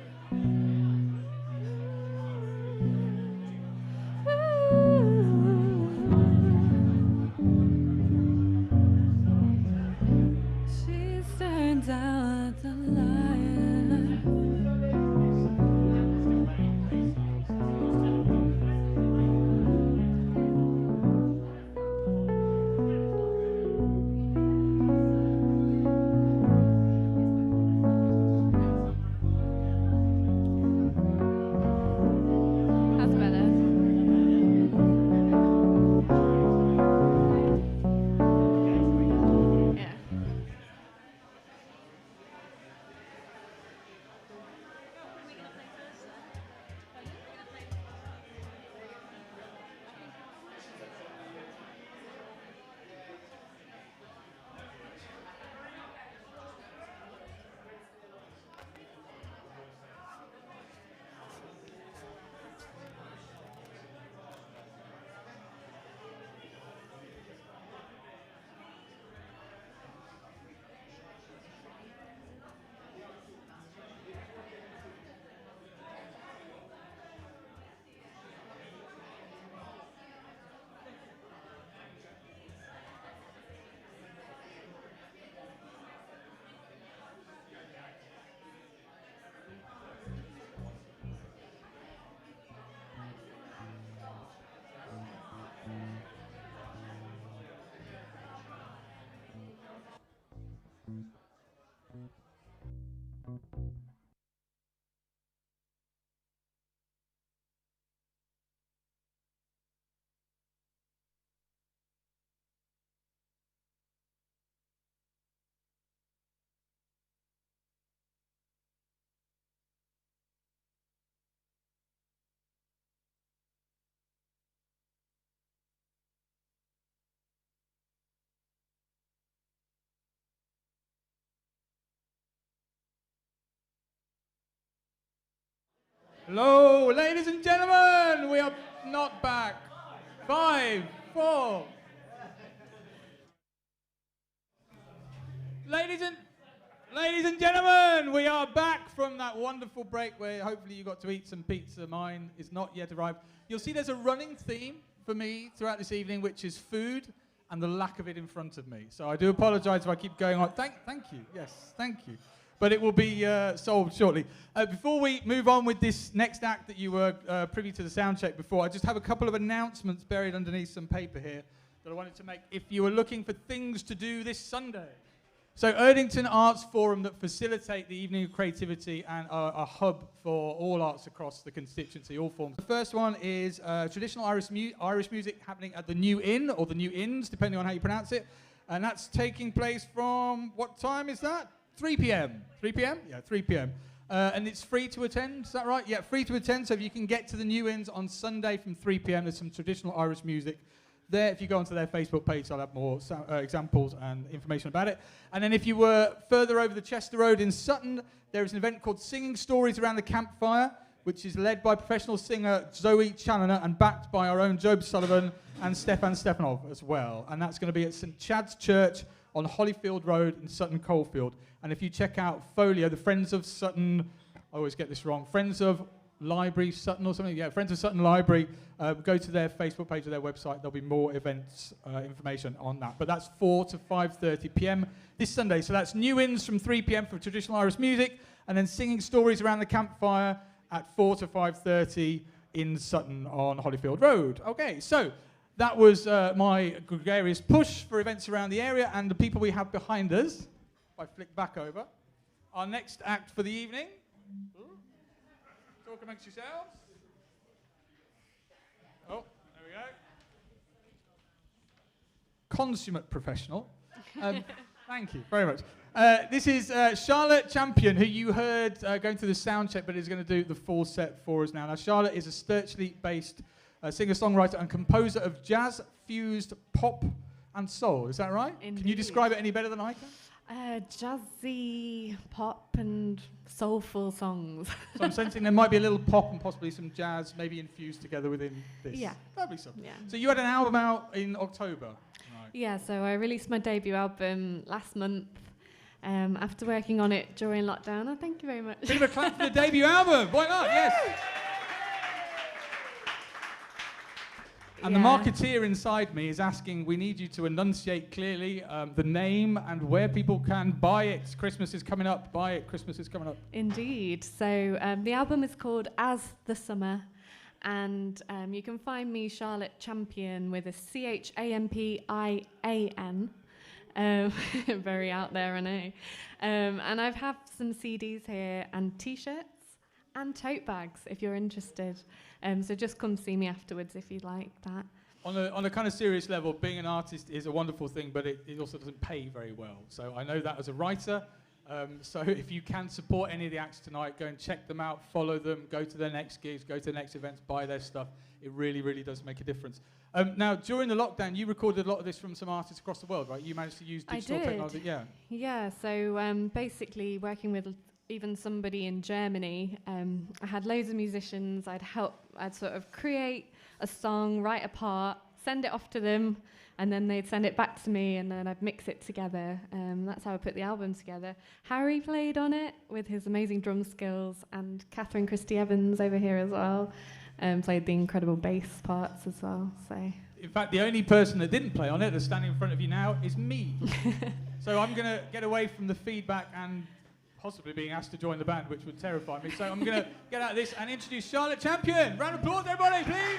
Hello, ladies and gentlemen, we are not back. 5, 4. Ladies and gentlemen, we are back from that wonderful break where hopefully you got to eat some pizza. Mine is not yet arrived. You'll see there's a running theme for me throughout this evening, which is food and the lack of it in front of me. So I do apologise if I keep going on. Thank you. Yes, thank you. But it will be solved shortly. Before we move on with this next act that you were privy to the sound check before, I just have a couple of announcements buried underneath some paper here that I wanted to make if you were looking for things to do this Sunday. So Erdington Arts Forum that facilitate the evening of creativity and are a hub for all arts across the constituency, all forms. The first one is traditional Irish music happening at the New Inn, or the New Inns, depending on how you pronounce it. And that's taking place from, what time is that? 3 p.m. 3 p.m.? Yeah, 3 p.m. And it's free to attend, is that right? Yeah, free to attend. So if you can get to the New Inns on Sunday from 3 p.m, there's some traditional Irish music there. If you go onto their Facebook page, I'll have more examples and information about it. And then if you were further over the Chester Road in Sutton, there is an event called Singing Stories Around the Campfire, which is led by professional singer Zoe Challoner and backed by our own Job Sullivan and Stefan Stefanov as well. And that's going to be at St Chad's Church on Hollyfield Road in Sutton Coldfield. And if you check out Folio, the Friends of Sutton, I always get this wrong, Friends of Library Sutton or something, yeah, Friends of Sutton Library, go to their Facebook page or their website. There'll be more events information on that. But that's 4 to 5:30 p.m. this Sunday. So that's New Inns from 3 p.m. for traditional Irish music, and then Singing Stories Around the Campfire at 4 to 5:30 in Sutton on Hollyfield Road. Okay, so that was my gregarious push for events around the area and the people we have behind us. If I flick back over. Our next act for the evening. Talk amongst yourselves. Oh, there we go. Consummate professional. Thank you very much. This is Charlotte Champion, who you heard going through the sound check, but is going to do the full set for us now. Now, Charlotte is a Sturchley-based singer-songwriter and composer of jazz-fused pop and soul. Is that right? Indeed. Can you describe it any better than I can? Jazzy pop and soulful songs. So I'm sensing there might be a little pop and possibly some jazz maybe infused together within this. Yeah. Lovely stuff. Yeah. So you had an album out in October. Right. Yeah, so I released my debut album last month after working on it during lockdown. Oh, thank you very much. Bit of a clap for the debut album. Why not? Yes. And the marketeer inside me is asking, we need you to enunciate clearly the name and where people can buy it. Christmas is coming up. Buy it. Christmas is coming up. Indeed. So the album is called As the Summer, and you can find me, Charlotte Champion, with a CHAMPIAN. Very out there, I know. And I've had some CDs here and T-shirts and tote bags if you're interested. So just come see me afterwards if you'd like that. On a kind of serious level, being an artist is a wonderful thing, but it also doesn't pay very well. So I know that as a writer. So if you can support any of the acts tonight, go and check them out, follow them, go to their next gigs, go to their next events, buy their stuff. It really, really does make a difference. Now, during the lockdown, you recorded a lot of this from some artists across the world, right? You managed to use digital technology. Yeah. Yeah, so basically working with even somebody in Germany, I had loads of musicians. I'd sort of create a song, write a part, send it off to them, and then they'd send it back to me, and then I'd mix it together. That's how I put the album together. Harry played on it with his amazing drum skills, and Catherine Christie Evans over here as well played the incredible bass parts as well. So, in fact, the only person that didn't play on it, that's standing in front of you now, is me. So I'm going to get away from the feedback and possibly being asked to join the band, which would terrify me. So I'm going to get out of this and introduce Charlotte Champion. Round of applause, everybody, please.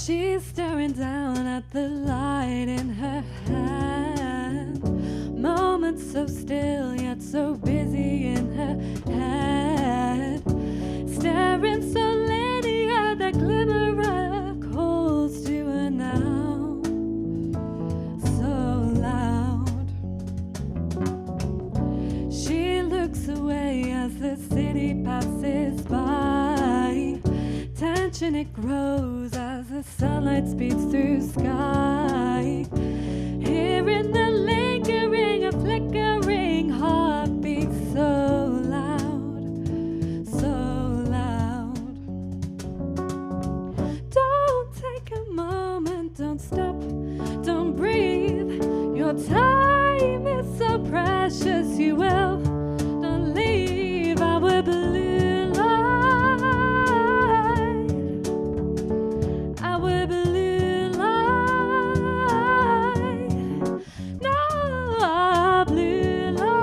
She's staring down at the light in her hand. Moments so still yet so busy in her head. Staring so linear, that glimmer calls to her now. So loud. She looks away. glows as the sunlight speeds through sky. Hearing the lingering and flickering heartbeat so loud, so loud. Don't take a moment, don't stop, don't breathe. Your time is so precious, you will don't leave our blue light, our blue light, no, our blue light,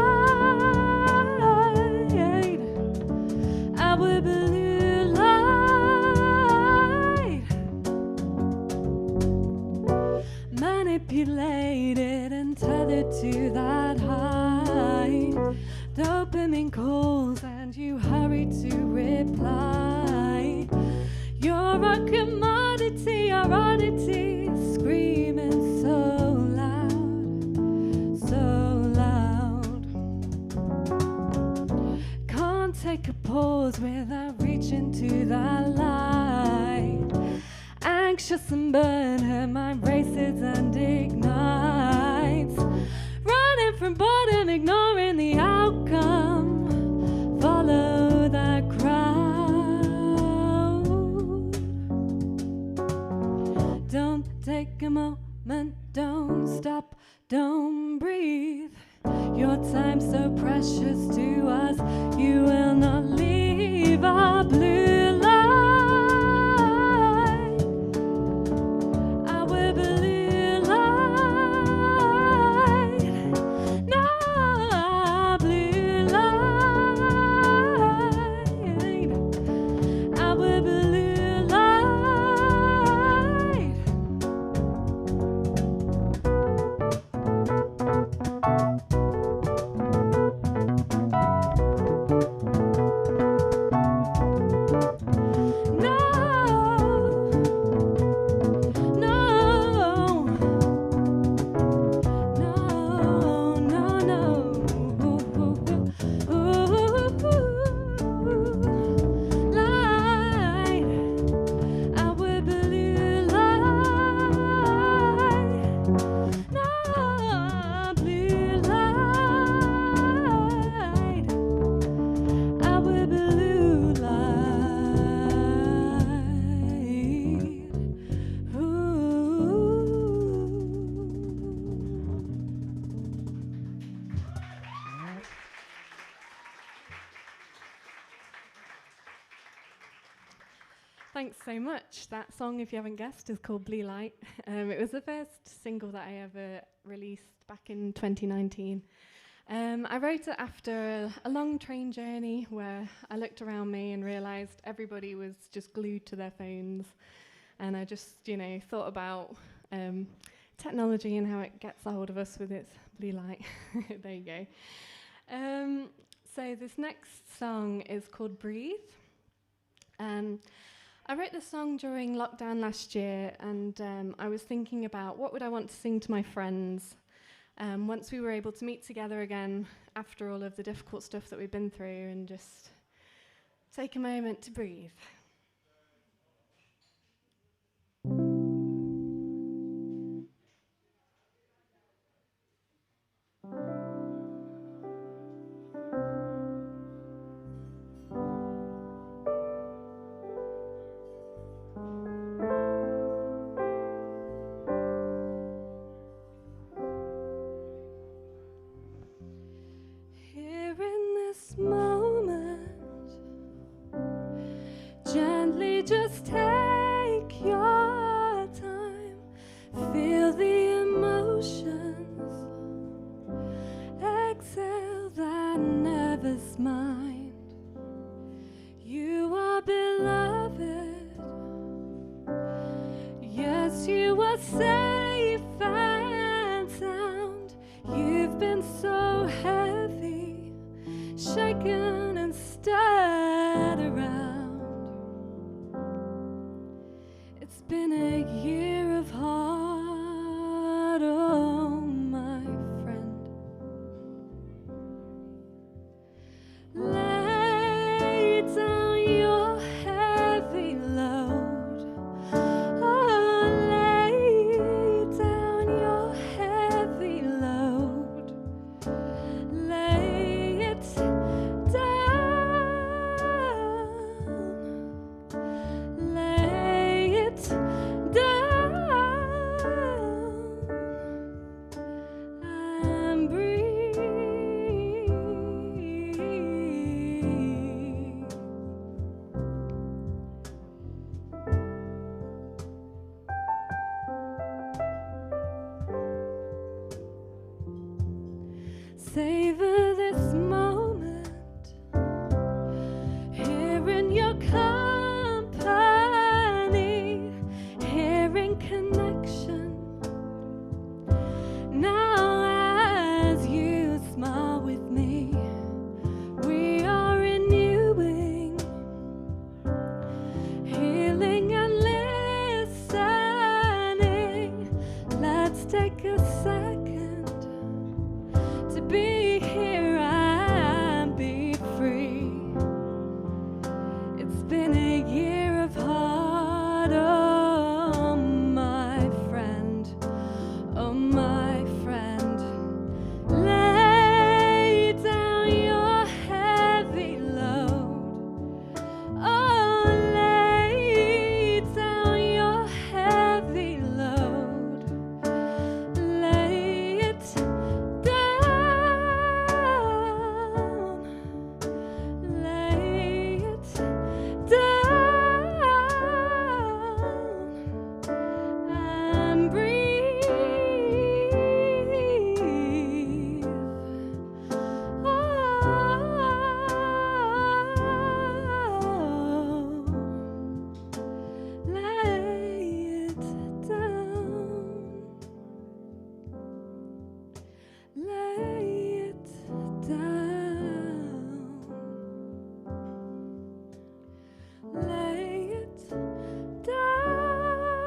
our blue light. Manipulated and tethered to that high, dopamine calls and you hurry to reply. You're a commodity, your oddity, screaming so loud, so loud. Can't take a pause without reaching to that light. Anxious and burned, her mind races and ignites. Running from boredom, ignoring the outcome. Follow that crowd. Don't take a moment, don't stop, don't breathe. Your time's so precious to us, you will not leave our blue light. Our blue light, no, our blue light, our blue light. Thanks so much. That song, if you haven't guessed, is called Blue Light. It was the first single that I ever released back in 2019. I wrote it after a long train journey where I looked around me and realised everybody was just glued to their phones. And I just, thought about technology and how it gets a hold of us with its blue light. There you go. So this next song is called Breathe. I wrote this song during lockdown last year, and I was thinking about what would I want to sing to my friends once we were able to meet together again after all of the difficult stuff that we've been through, and just take a moment to breathe. Just take your time, feel the emotions, exhale that nervous mind. You are beloved, yes, you are safe and sound. You've been so heavy, shaken and stirred around. It's been a year of heart, oh my friend. Lay down your heavy load savor this moment here in your company, here in connection. Now as you smile with me, we are renewing, healing and listening. Let's take a second to be here and be free. It's been a year of hard, oh my friend, oh my friend. Lay down your heavy load. Oh, lay down your heavy load. Lay it down. Lay it down and breathe. Oh, lay it down. Lay it down. Lay it down.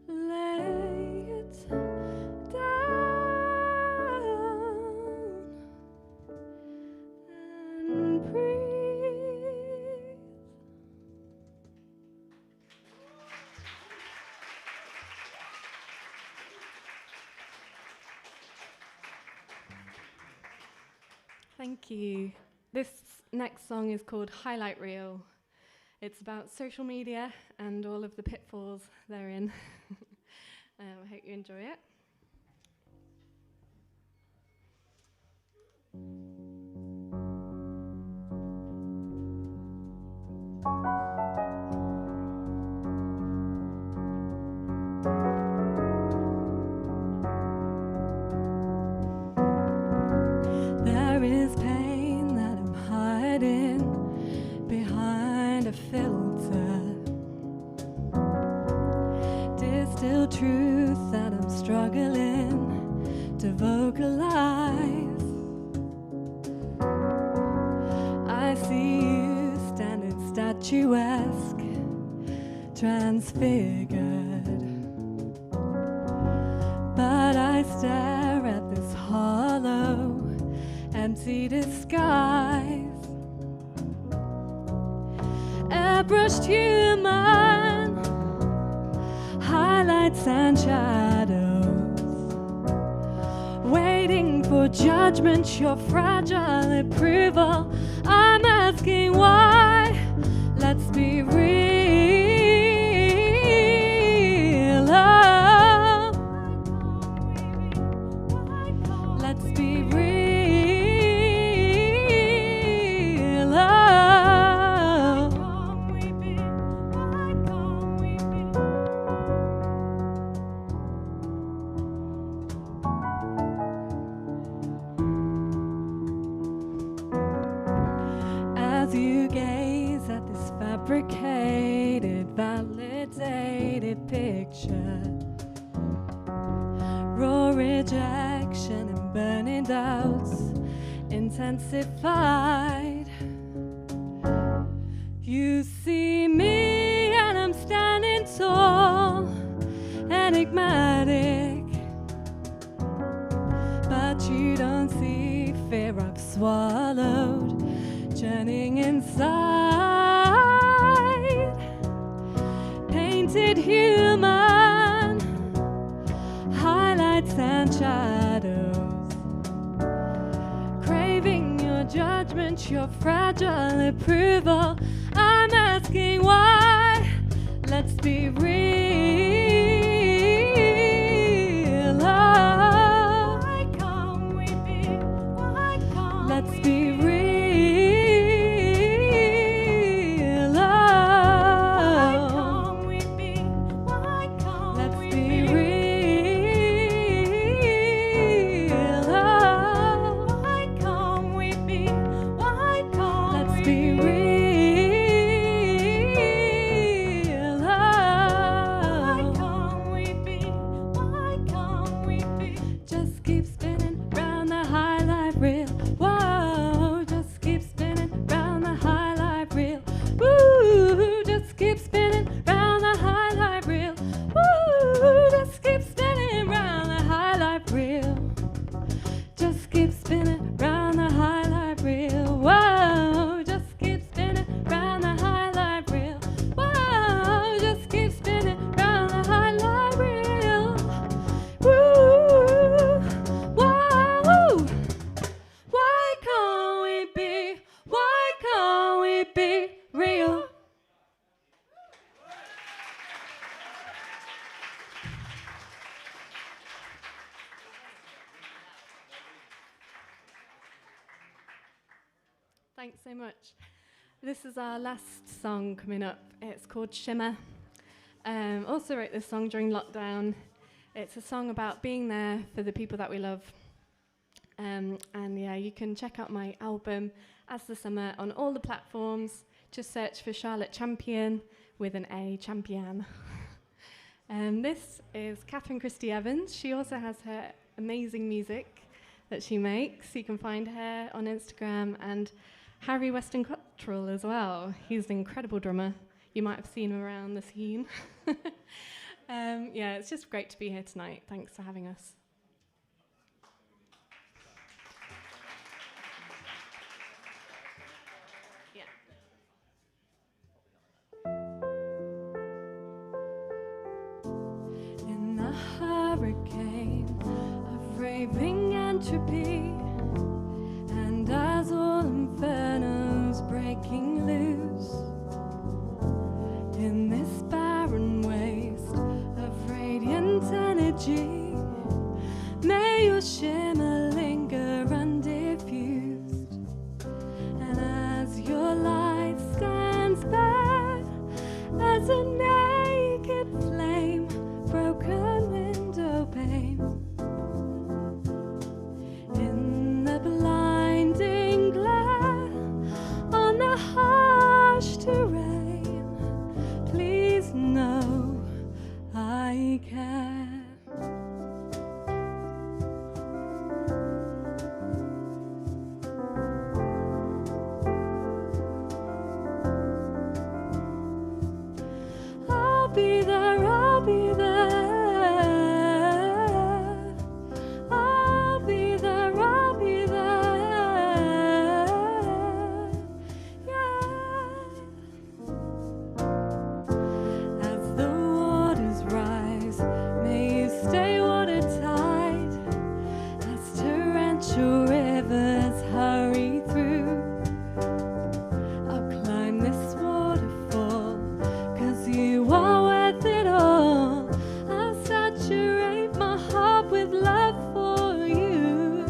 Lay it down and breathe. Thank you. This next song is called Highlight Reel. It's about social media and all of the pitfalls therein. I hope you enjoy it. There is pain that I'm hiding behind a filter, distilled truth that I'm struggling to vocalize. I see you standing statuesque, transfigured, but I stare at this hollow, empty disguise. Airbrushed human, highlights and shadows, waiting for judgment, your fragile approval. I'm asking why. Let's be real. Oh. Let's be real. Oh. As you gaze at this fabricated, validated picture, raw rejection and burning doubts intensified. You see me and I'm standing tall, enigmatic, but you don't see fear I've swallowed, churning inside. Painted human, highlights and shadows, craving your judgment, your fragile approval. I'm asking why. Let's be real. Oh. Why can't we be? Why can't Let's be real. Oh. Why can't we be? Why can't Let's be real. Thanks so much. This is our last song coming up. It's called Shimmer. Also wrote this song during lockdown. It's a song about being there for the people that we love. And yeah, you can check out my album, As the Summer, on all the platforms. Just search for Charlotte Champion with an A, Champion. This is Catherine Christie Evans. She also has her amazing music that she makes. You can find her on Instagram, and Harry Weston Cottrell as well. He's an incredible drummer. You might have seen him around the scene. Yeah, it's just great to be here tonight. Thanks for having us. In the hurricane of raving entropy, and as all infernos breaking loose, in this barren waste of radiant energy, may your shimmer linger undiffused, and as your light stands bare as a naked flame, broken window pane, in the blinding glare on the harsh terrain, please know I care. I'll be there, I'll be there. I'll be there, I'll be there. Yeah. As the waters rise, may you stay watertight. As torrential rivers hurry through, I'll climb this waterfall, 'cause you are worth it all. I'll saturate my heart with love for you.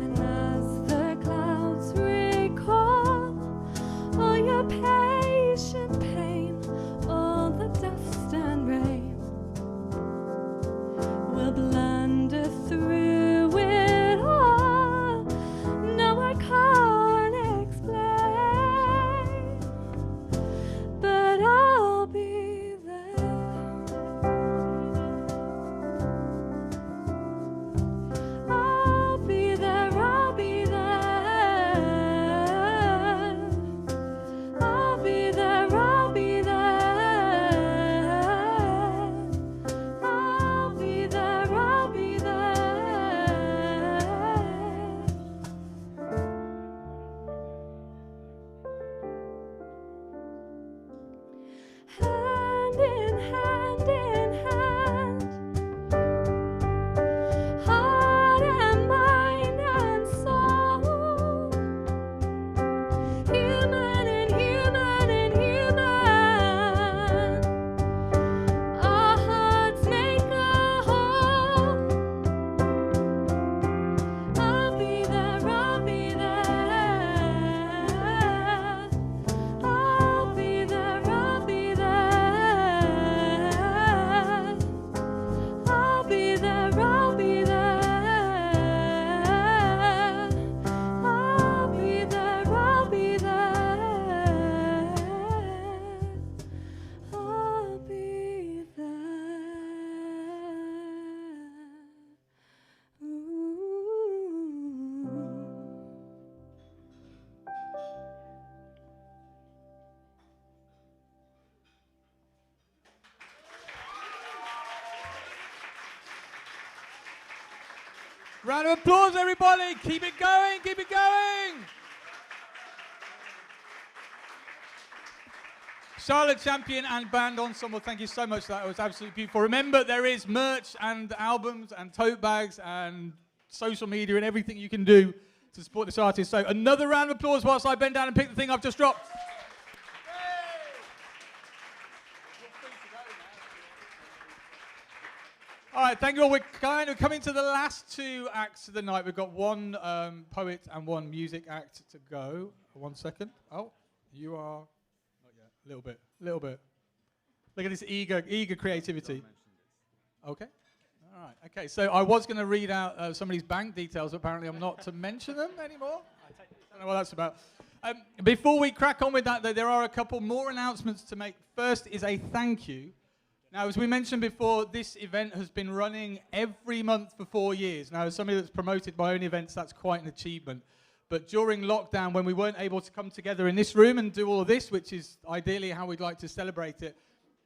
And as the clouds recall all your patient pain, all the dust and rain, will blunder through it all. No, I can't explain, but I'll be there. I'll be there, I'll be there. I'll be there, I'll be there. I'll be there, I'll be there. Hand in hand in hand, heart and mind and soul, human and human and human, our hearts make a whole. I'll be there, I'll be there. I'll be there, I'll be there. I'll be there, I'll be there. I'll be there, I'll be there. I'll be there. Ooh. Round of applause, everybody. Keep it going, keep it going. Charlotte Champion and Band Ensemble, thank you so much for that. It was absolutely beautiful. Remember, there is merch and albums and tote bags and social media and everything you can do to support this artist. So another round of applause whilst I bend down and pick the thing I've just dropped. All right, thank you all. We're kind of coming to the last two acts of the night. We've got one poet and one music act to go. 1 second. Oh, you are... Not yet. A little bit. Look at this eager creativity. Okay. All right. Okay, so I was going to read out somebody's bank details. Apparently I'm not to mention them anymore. I don't know what that's about. Before we crack on with that, though, there are a couple more announcements to make. First is a thank you. Now, as we mentioned before, this event has been running every month for 4 years. Now, as somebody that's promoted my own events, that's quite an achievement. But during lockdown, when we weren't able to come together in this room and do all of this, which is ideally how we'd like to celebrate it,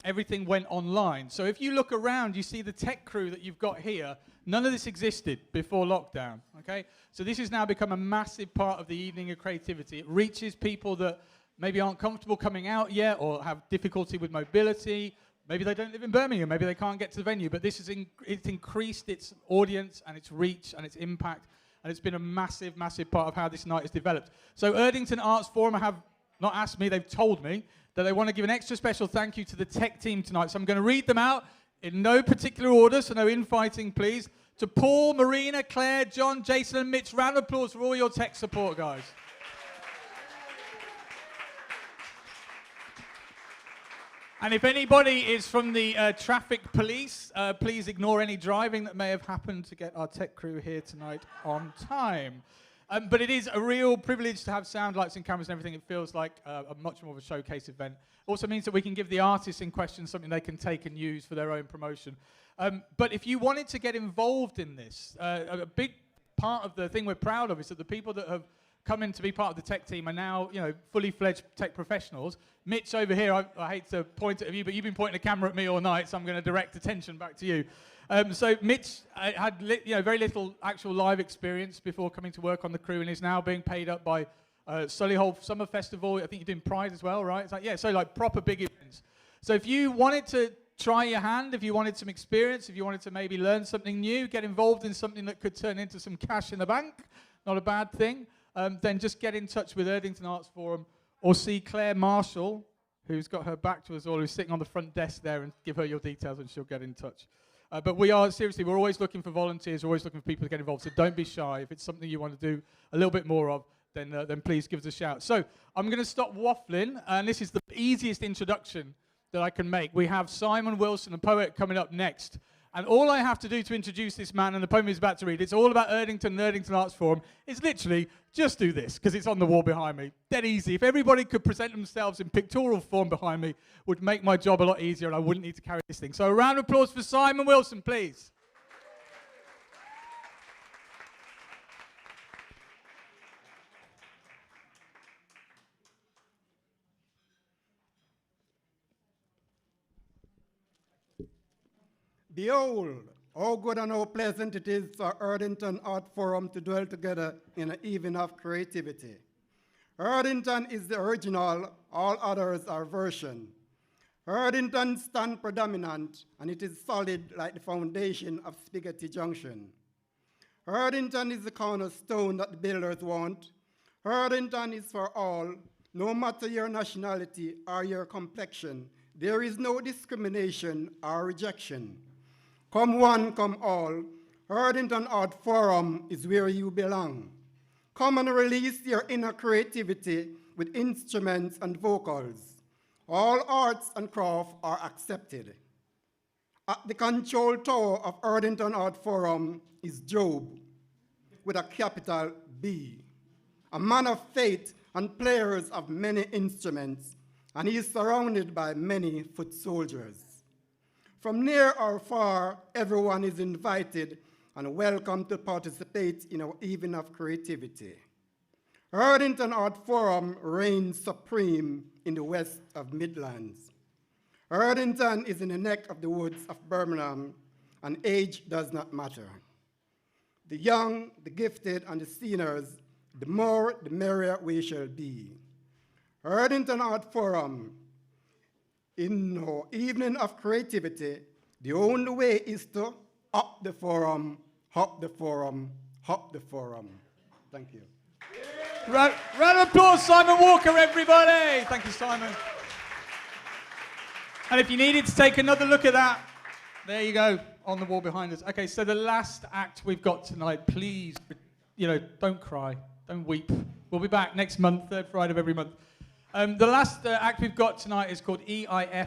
everything went online. So if you look around, you see the tech crew that you've got here. None of this existed before lockdown, okay? So this has now become a massive part of the Evening of Creativity. It reaches people that maybe aren't comfortable coming out yet or have difficulty with mobility. Maybe they don't live in Birmingham. Maybe they can't get to the venue. But this has it's increased its audience and its reach and its impact. And it's been a massive, massive part of how this night has developed. So Erdington Arts Forum have not asked me, they've told me that they want to give an extra special thank you to the tech team tonight. So I'm going to read them out in no particular order, so no infighting, please. To Paul, Marina, Claire, John, Jason, and Mitch, round of applause for all your tech support, guys. And if anybody is from the traffic police, please ignore any driving that may have happened to get our tech crew here tonight on time. But it is a real privilege to have sound, lights and cameras and everything. It feels like a much more of a showcase event. Also means that we can give the artists in question something they can take and use for their own promotion. But if you wanted to get involved in this, a big part of the thing we're proud of is that the people that have come in to be part of the tech team are now, fully fledged tech professionals. Mitch over here, I hate to point it at you, but you've been pointing the camera at me all night, so I'm going to direct attention back to you. So Mitch had very little actual live experience before coming to work on the crew, and is now being paid up by Solihull Summer Festival. I think you're doing Pride as well, right? It's like, yeah, so like proper big events. So if you wanted to try your hand, if you wanted some experience, if you wanted to maybe learn something new, get involved in something that could turn into some cash in the bank, not a bad thing, then just get in touch with Erdington Arts Forum or see Claire Marshall, who's got her back to us all, who's sitting on the front desk there, and give her your details and she'll get in touch. But we're always looking for volunteers, we're always looking for people to get involved, so don't be shy. If it's something you want to do a little bit more of, then please give us a shout. So I'm going to stop waffling, and this is the easiest introduction that I can make. We have Simon Wilson, a poet, coming up next. And all I have to do to introduce this man and the poem he's about to read, it's all about Erdington and Erdington Arts Forum, is literally just do this, because it's on the wall behind me. Dead easy. If everybody could present themselves in pictorial form behind me, would make my job a lot easier and I wouldn't need to carry this thing. So a round of applause for Simon Wilson, please. Behold, how good and how pleasant it is for Erdington Art Forum to dwell together in an evening of creativity. Erdington is the original, all others are version. Erdington stands predominant, and it is solid like the foundation of Spaghetti Junction. Erdington is the cornerstone that the builders want. Erdington is for all, no matter your nationality or your complexion. There is no discrimination or rejection. Come one, come all, Erdington Art Forum is where you belong. Come and release your inner creativity with instruments and vocals. All arts and craft are accepted. At the control tower of Erdington Art Forum is Job, with a capital B, a man of faith and players of many instruments, and he is surrounded by many foot soldiers. From near or far, everyone is invited and welcome to participate in our evening of creativity. Erdington Art Forum reigns supreme in the west of Midlands. Erdington is in the neck of the woods of Birmingham, and age does not matter. The young, the gifted, and the seniors, the more, the merrier we shall be. Erdington Art Forum, in our evening of creativity, the only way is to up the forum, hop the forum, hop the forum. Thank you. Round of applause, Simon Walker, everybody. Thank you, Simon. And if you needed to take another look at that, There you go, on the wall behind us. Okay, so the last act we've got tonight, please, don't cry, don't weep. We'll be back next month, third Friday of every month. The last act we've got tonight is called EIF.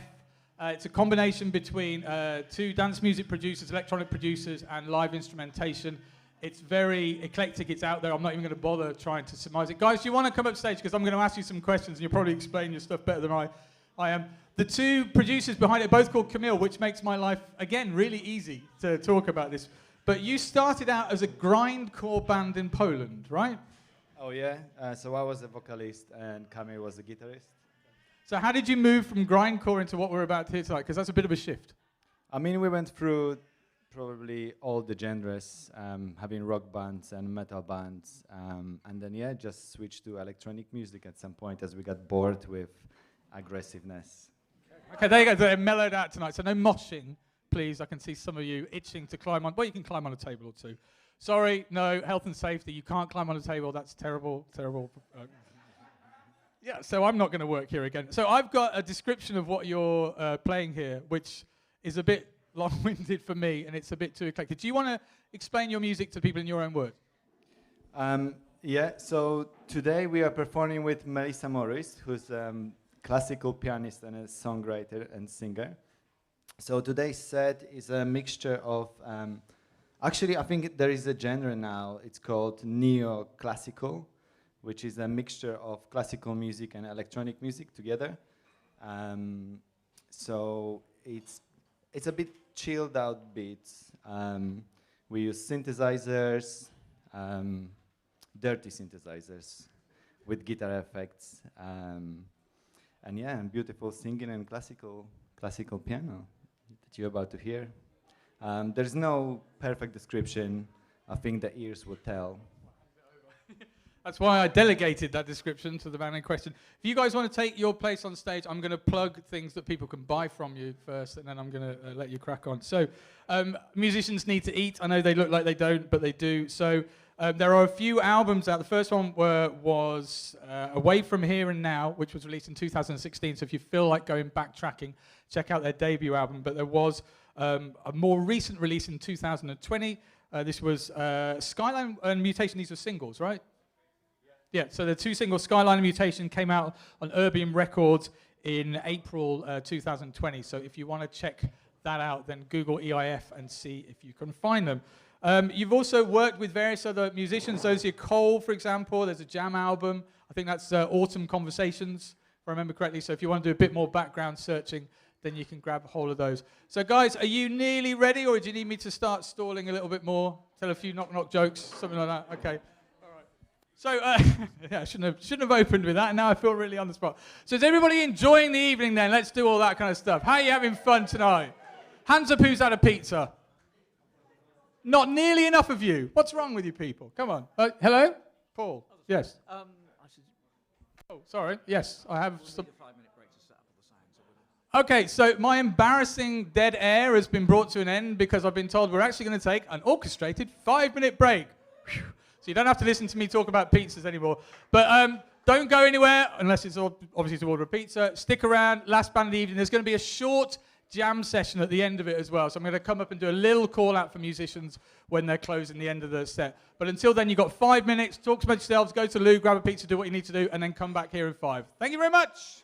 It's a combination between two dance music producers, electronic producers, and live instrumentation. It's very eclectic, it's out there. I'm not even going to bother trying to surmise it. Guys, do you want to come up stage? Because I'm going to ask you some questions, and you'll probably explain your stuff better than I am. The two producers behind it are both called Camille, which makes my life, again, really easy to talk about this. But you started out as a grindcore band in Poland, right? Oh yeah, so I was a vocalist and Camille was a guitarist. So how did you move from grindcore into what we're about to hear tonight? Because that's a bit of a shift. I mean, we went through probably all the genres, having rock bands and metal bands, and then yeah, just switched to electronic music at some point as we got bored with aggressiveness. Okay, there you go. They're mellowed out tonight. So no moshing, please. I can see some of you itching to climb on. Well, you can climb on a table or two. Sorry, no, health and safety. You can't climb on a table. That's terrible, terrible. Yeah, so I'm not going to work here again. So I've got a description of what you're playing here, which is a bit long-winded for me, and it's a bit too eclectic. Do you want to explain your music to people in your own words? Yeah, so today we are performing with Melissa Morris, who's classical pianist and a songwriter and singer. So today's set is a mixture of, actually I think there is a genre now, it's called neo-classical, which is a mixture of classical music and electronic music together. So it's a bit chilled out beats. We use synthesizers, dirty synthesizers with guitar effects. And yeah, and beautiful singing and classical piano that you're about to hear. There's no perfect description. I think the ears will tell. That's why I delegated that description to the man in question. If you guys want to take your place on stage, I'm going to plug things that people can buy from you first, and then I'm going to let you crack on. So, musicians need to eat. I know they look like they don't, but they do. So, there are a few albums out. The first one was Away From Here and Now, which was released in 2016. So if you feel like going backtracking, check out their debut album. But there was a more recent release in 2020. This was Skyline and Mutation. These were singles, right? Yeah, so the two singles, Skyline and Mutation, came out on Urbium Records in April 2020. So if you want to check that out, then Google EIF and see if you can find them. You've also worked with various other musicians. Those here, Cole, for example. There's a jam album. I think that's Autumn Conversations, if I remember correctly. So if you want to do a bit more background searching, then you can grab a hold of those. So guys, are you nearly ready, or do you need me to start stalling a little bit more? Tell a few knock-knock jokes, something like that? Okay. All right. So, yeah, I shouldn't have opened with that. Now I feel really on the spot. So is everybody enjoying the evening then? Let's do all that kind of stuff. How are you having fun tonight? Hands up who's had a pizza. Not nearly enough of you. What's wrong with you people? Come on. Hello? Paul? Yes. Oh, sorry. Yes, I have some. Okay, so my embarrassing dead air has been brought to an end because I've been told we're actually going to take an orchestrated 5-minute break. Whew. So you don't have to listen to me talk about pizzas anymore. But don't go anywhere unless it's obviously to order a pizza. Stick around. Last band of the evening. There's going to be a short jam session at the end of it as well. So I'm going to come up and do a little call out for musicians when they're closing the end of the set. But until then, you've got 5 minutes. Talk to yourselves. Go to Lou, grab a pizza, do what you need to do, and then come back here in 5. Thank you very much.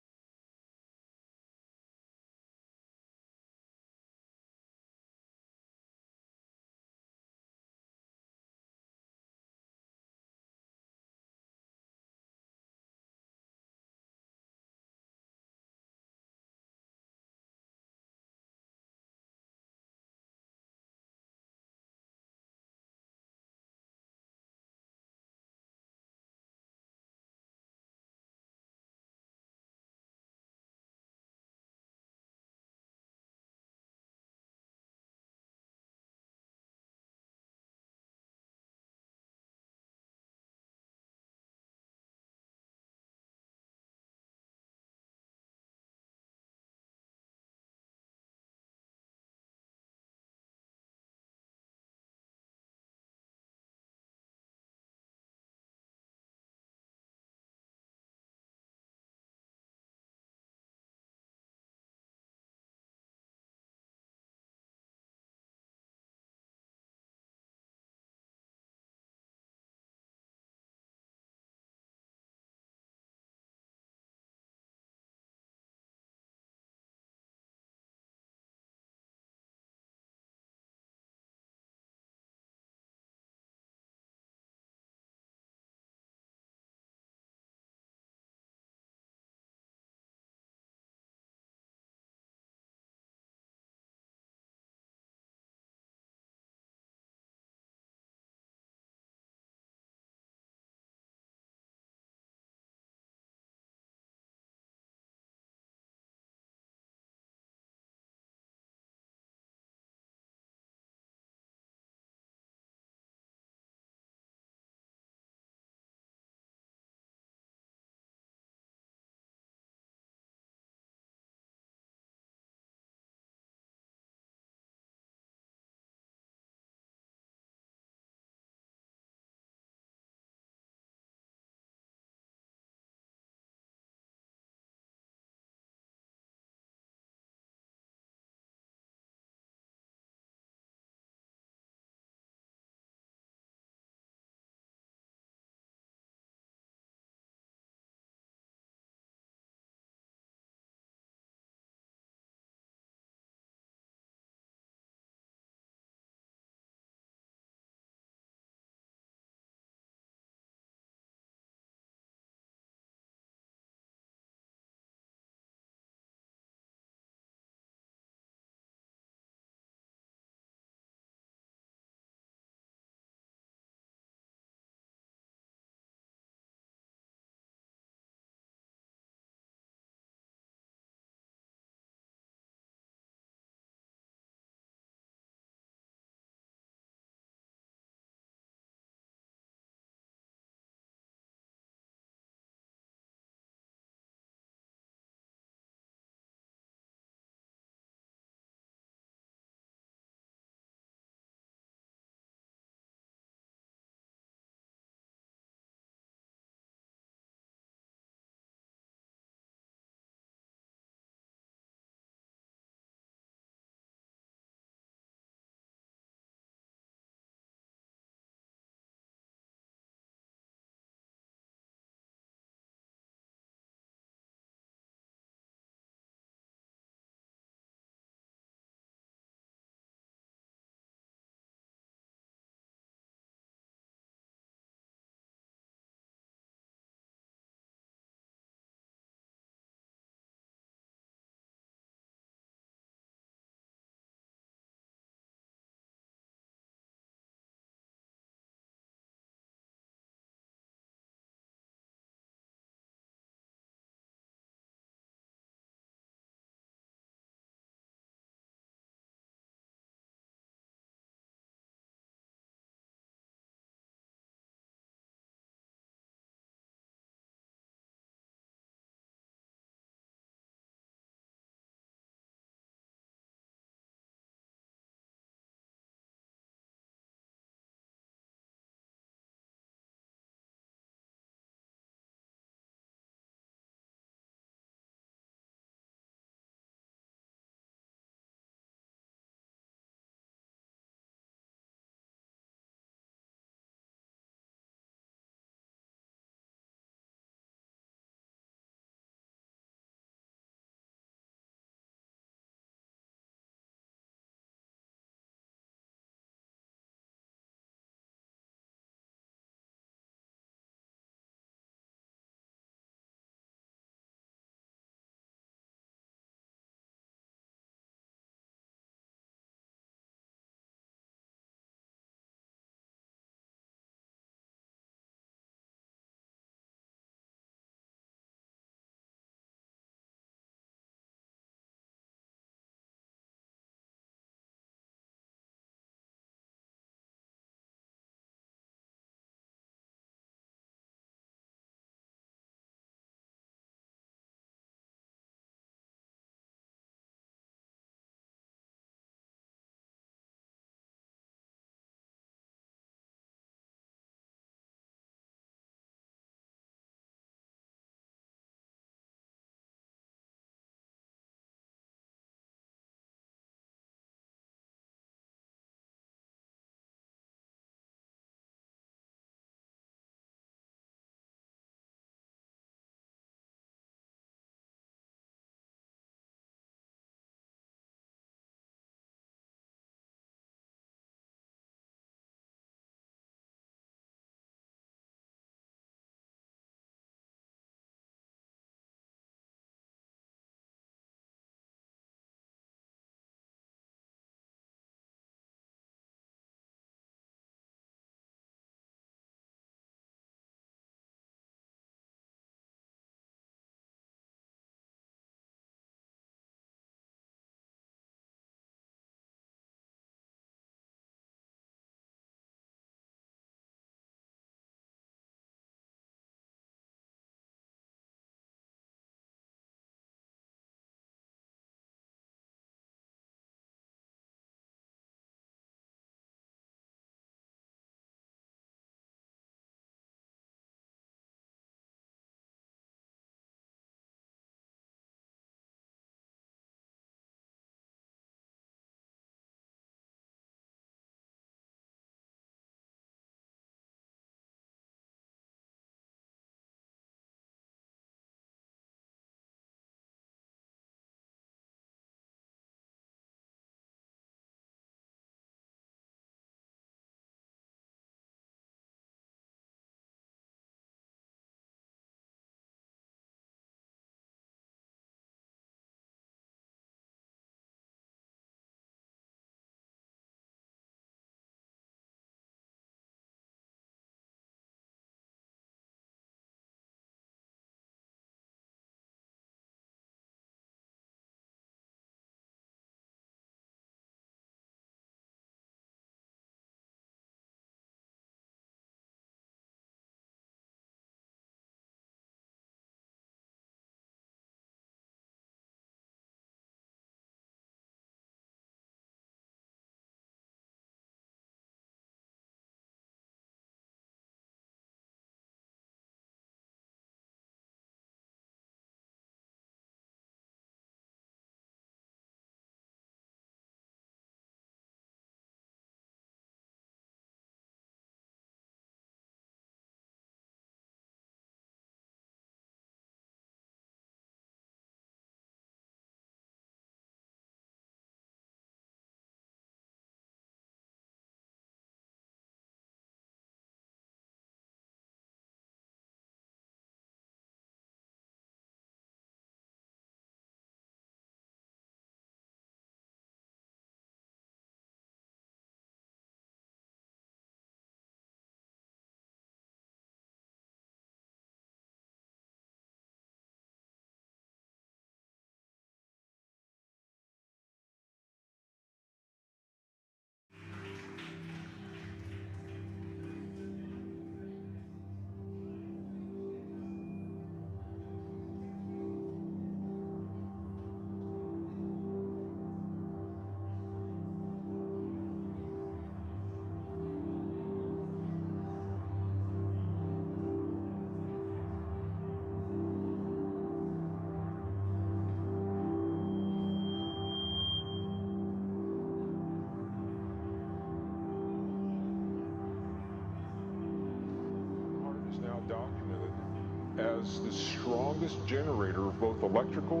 as the strongest generator of both electrical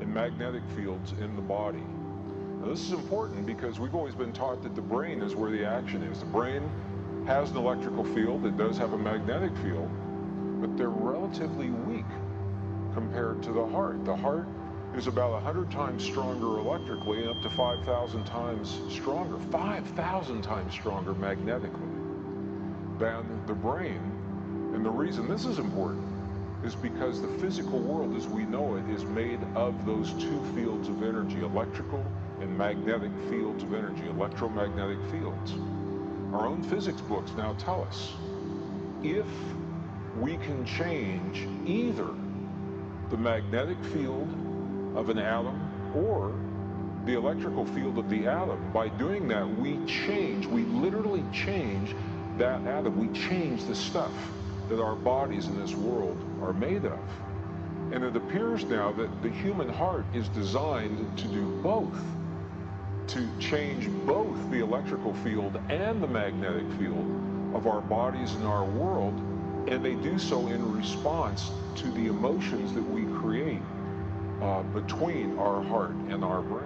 and magnetic fields in the body. Now, this is important because we've always been taught that the brain is where the action is. The brain has an electrical field, it does have a magnetic field, but they're relatively weak compared to the heart. The heart is about 100 times stronger electrically and up to 5,000 times stronger, 5,000 times stronger magnetically than the brain. And the reason this is important is because the physical world as we know it is made of those two fields of energy, electrical and magnetic fields of energy, electromagnetic fields. Our own physics books now tell us if we can change either the magnetic field of an atom or the electrical field of the atom, by doing that we literally change that atom. We change the stuff that our bodies in this world are made of. And it appears now that the human heart is designed to do both, to change both the electrical field and the magnetic field of our bodies and our world, and they do so in response to the emotions that we create between our heart and our brain.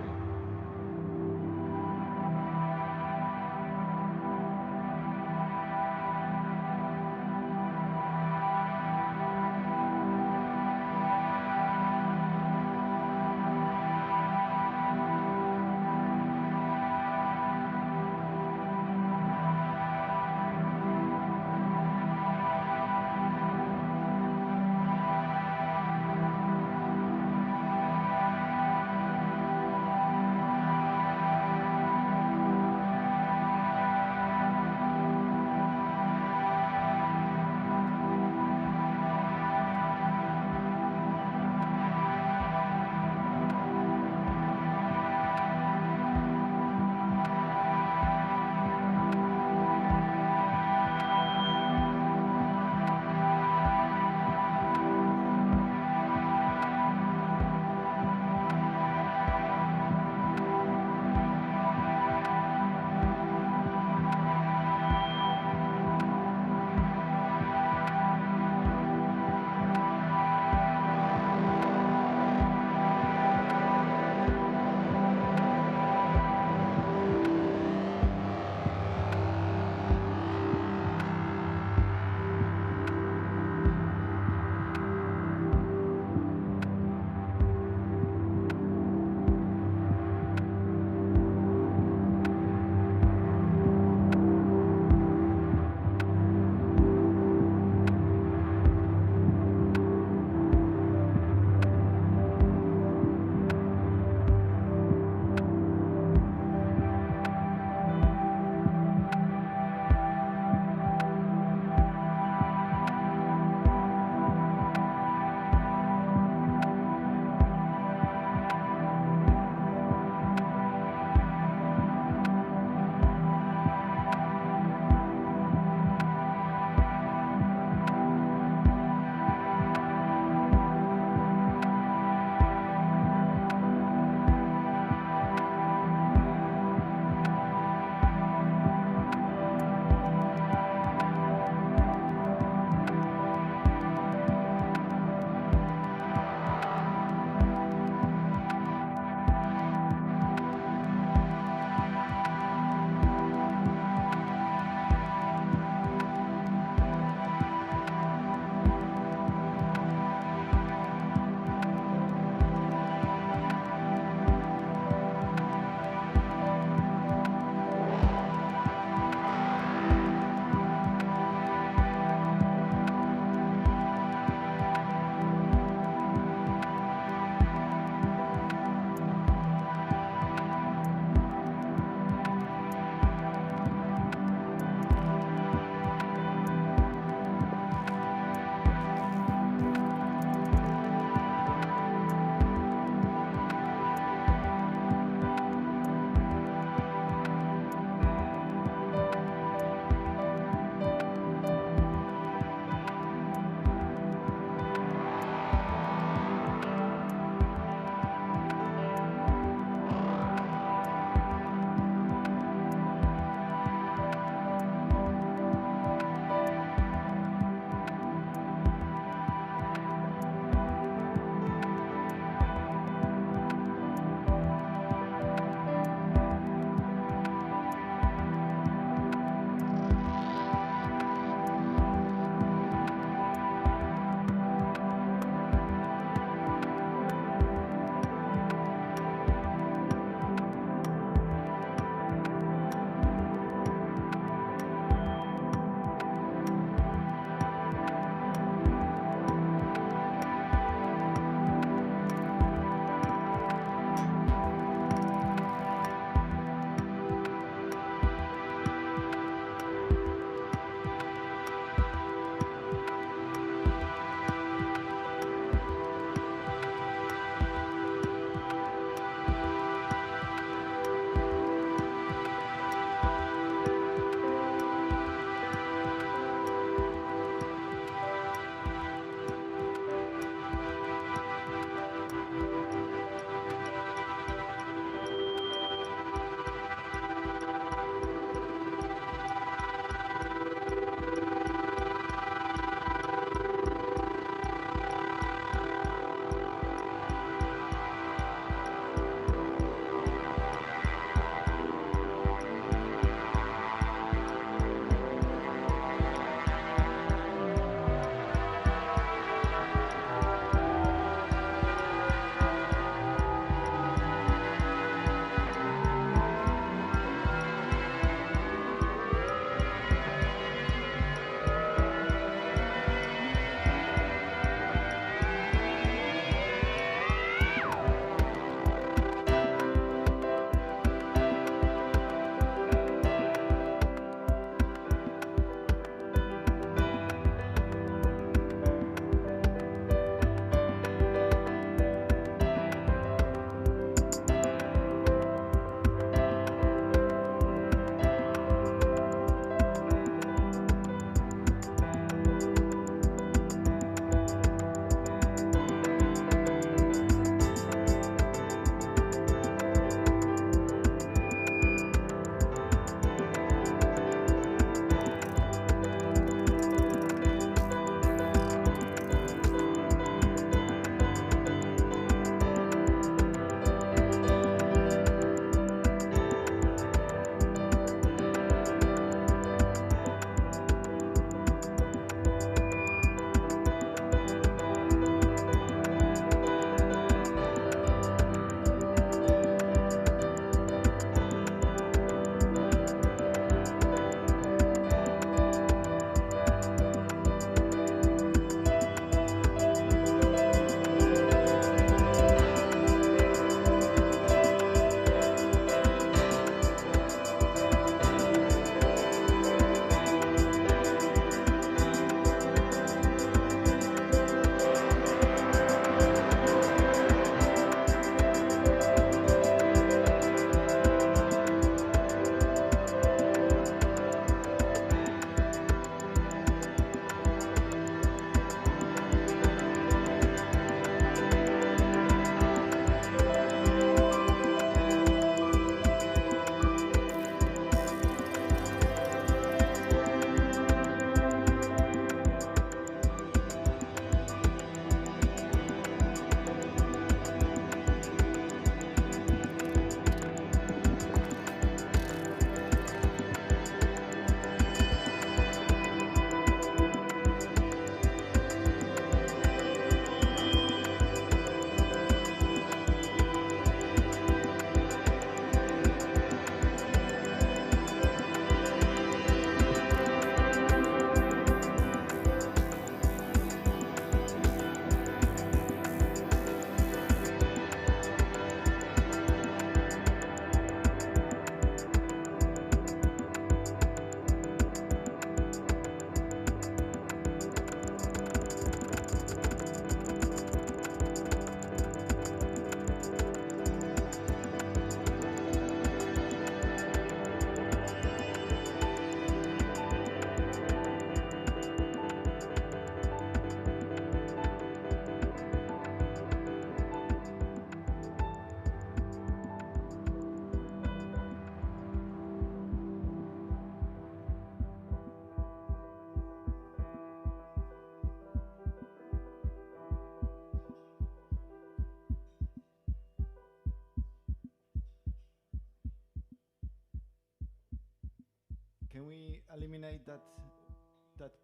Can we eliminate that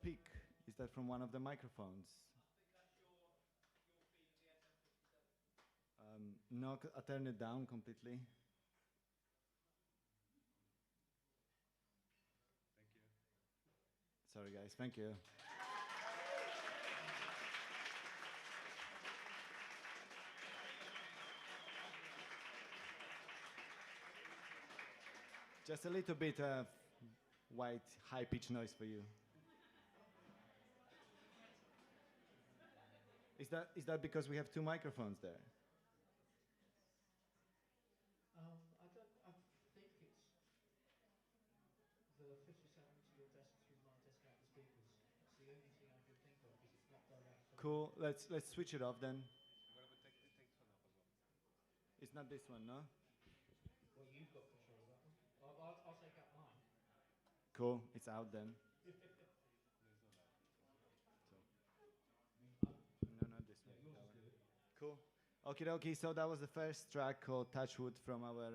peak? Is that from one of the microphones? No, I turn it down completely. Thank you. Sorry, guys. Thank you. Just a little bit of white, high-pitched noise for you. Is that because we have two microphones there? I think it's the 57 to your desk through my desk out the speakers. That's the only thing I could think of because it's not direct. Cool. Let's switch it off then. It's not this one, no? What you've got for sure is that one. I'll take out mine. Cool. It's out then. No, not this one. Yours That is one. good. Cool. Okie dokie. So that was the first track called Touchwood from our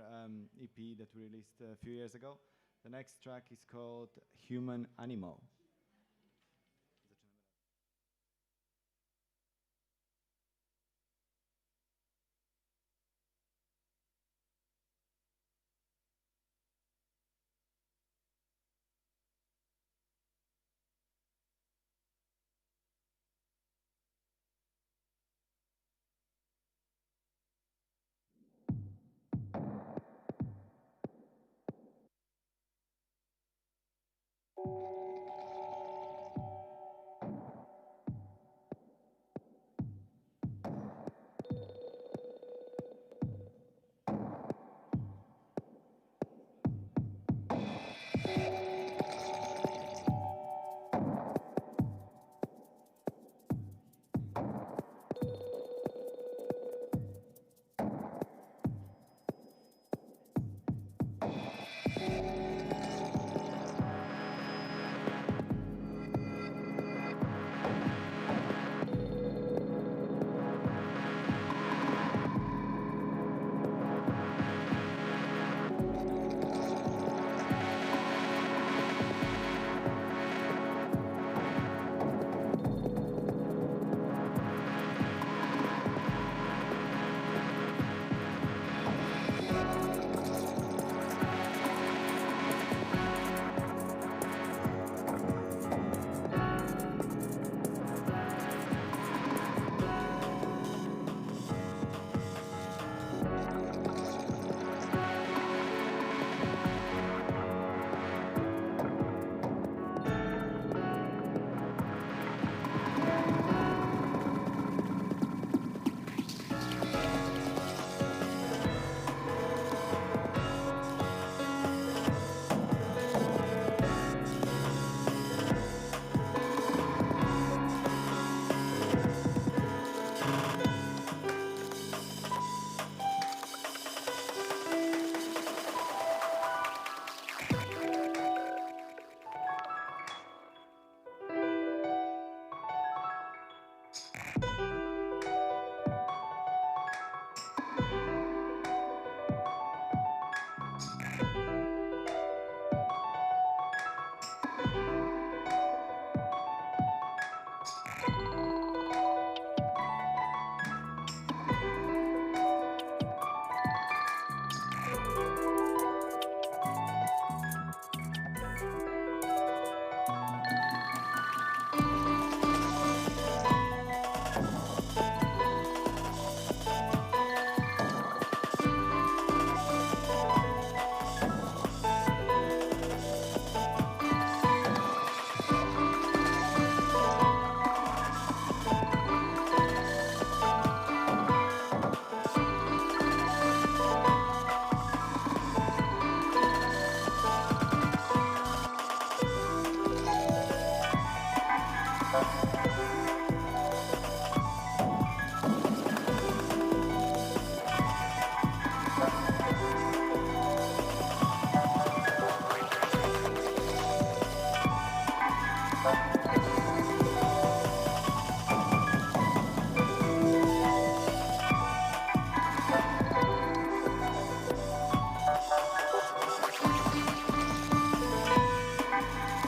EP that we released a few years ago. The next track is called Human Animal.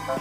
I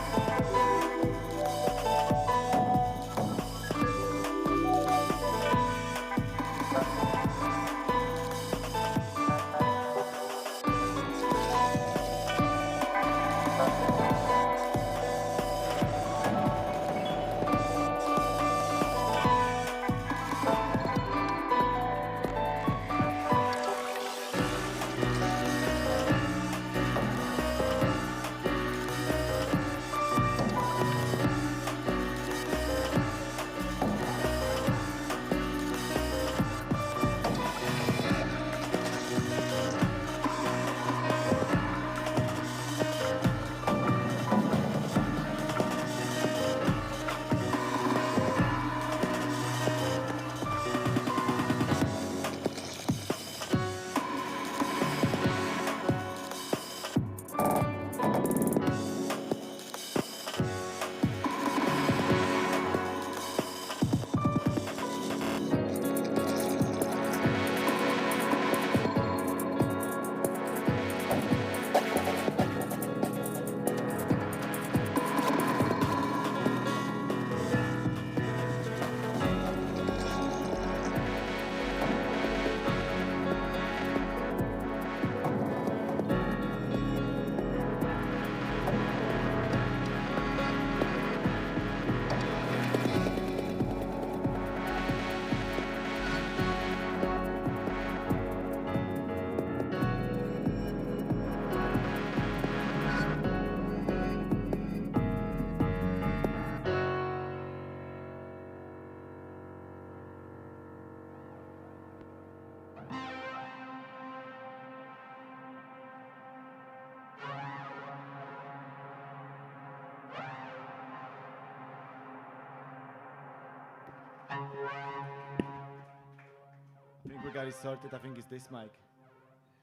think we got it sorted. I think it's this mic.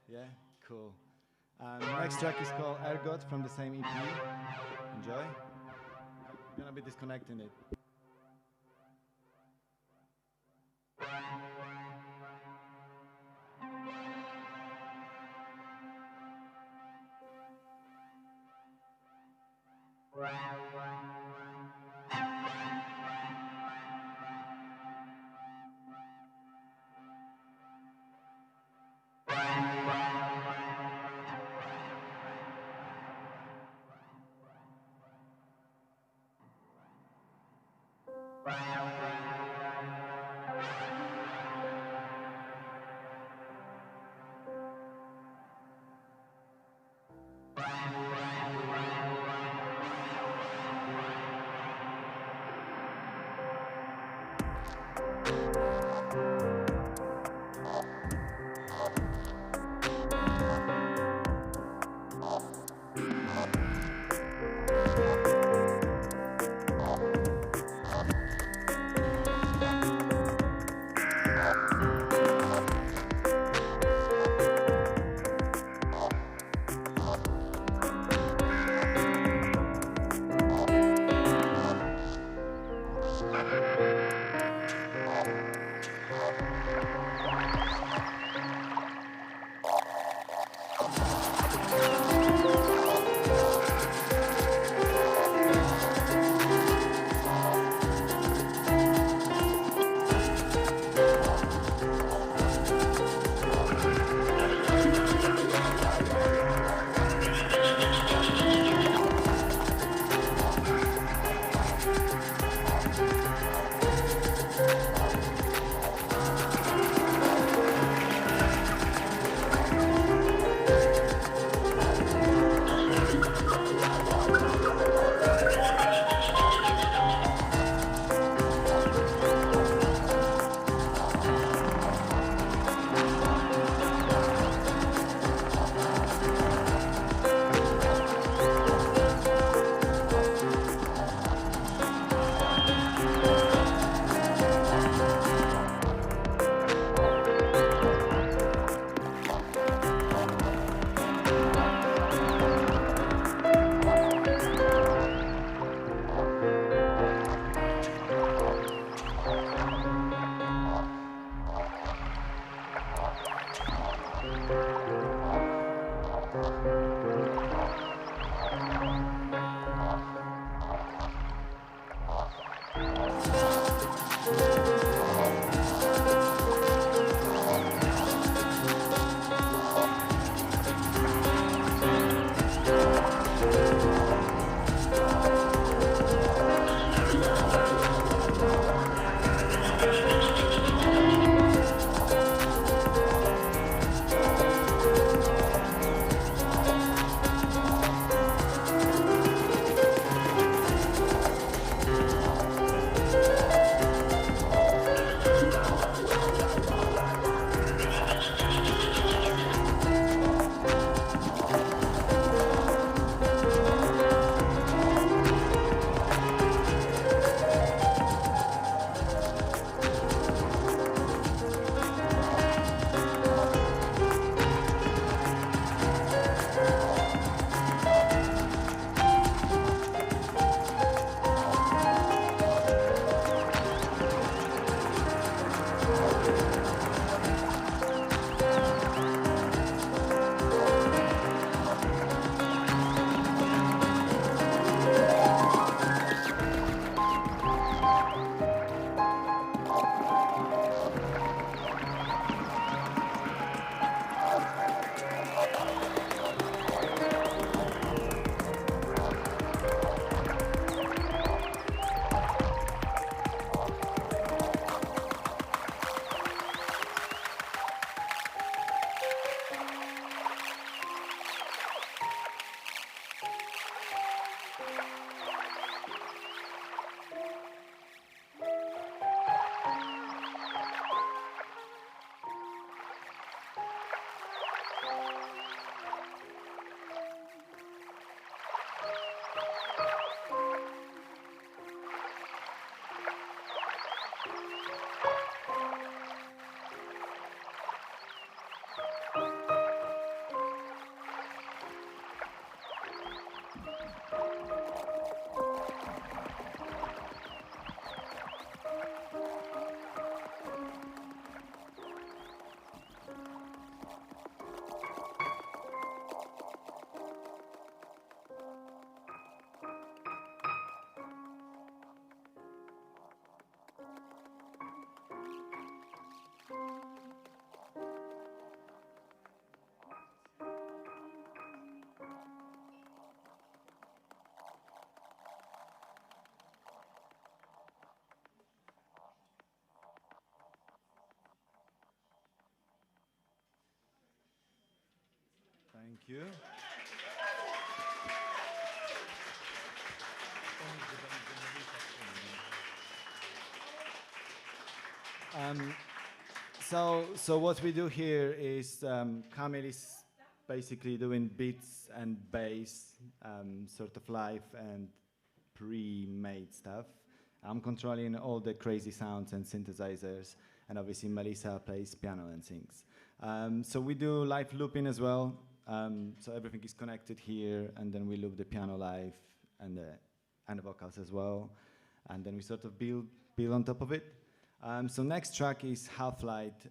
Yeah, cool. Next track is called Ergot from the same EP. Enjoy. I'm gonna be disconnecting it. Thank you. So what we do here is Kamil is basically doing beats and bass, sort of live and pre-made stuff. I'm controlling all the crazy sounds and synthesizers, and obviously Melissa plays piano and sings. So we do live looping as well. So everything is connected here, and then we loop the piano live and the vocals as well, and then we sort of build on top of it. So next track is Half Light,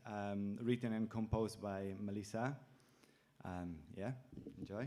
written and composed by Melissa. Yeah, enjoy.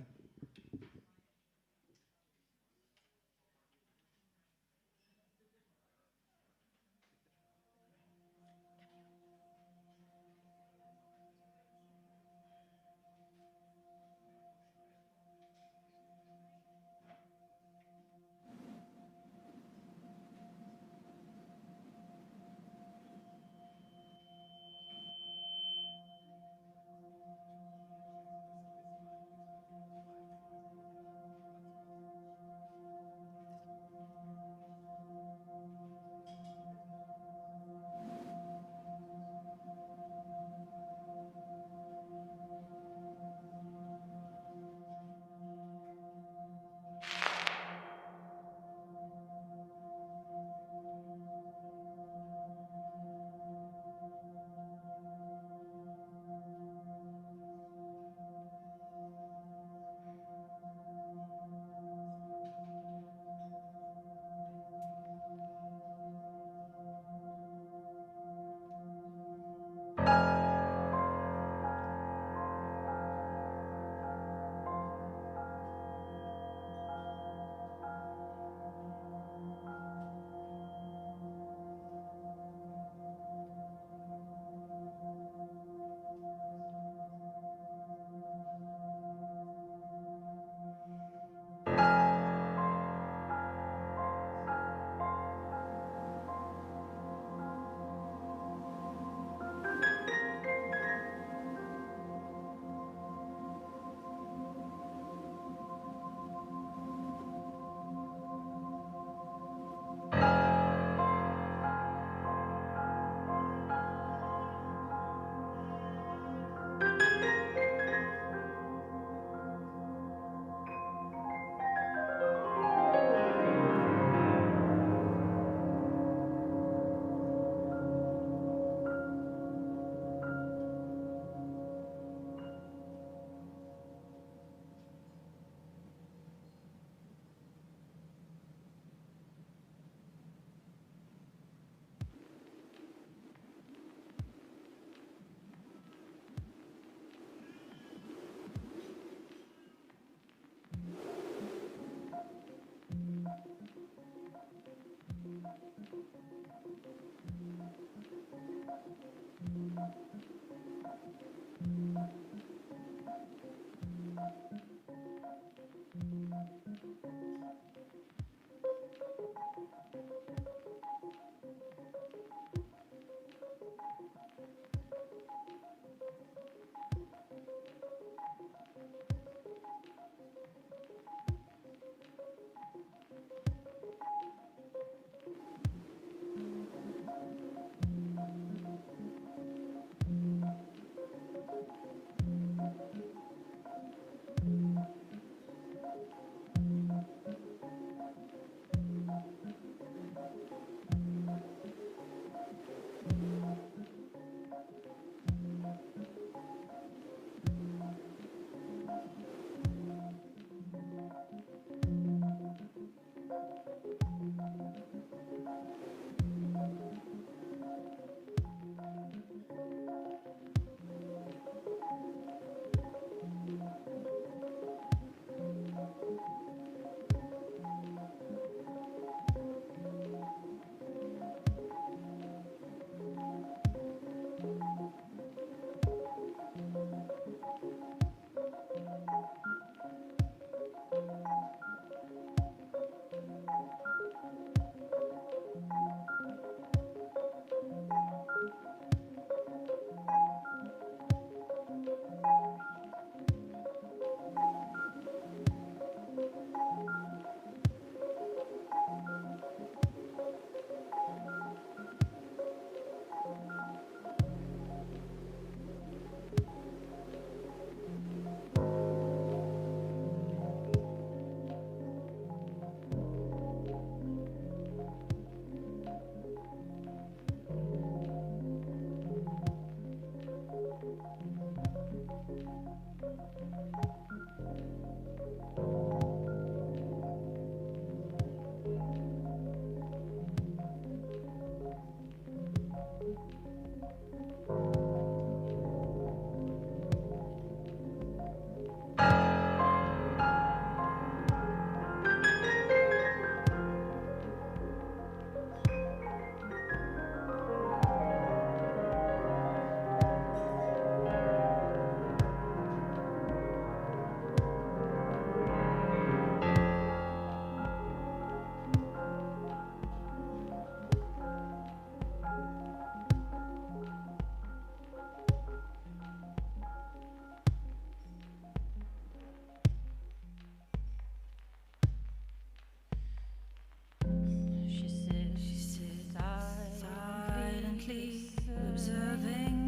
patiently observing.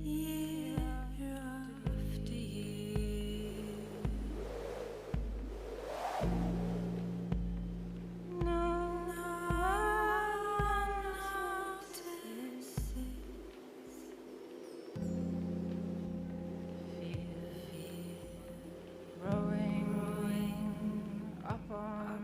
Year after year. No one notices. Fear growing up on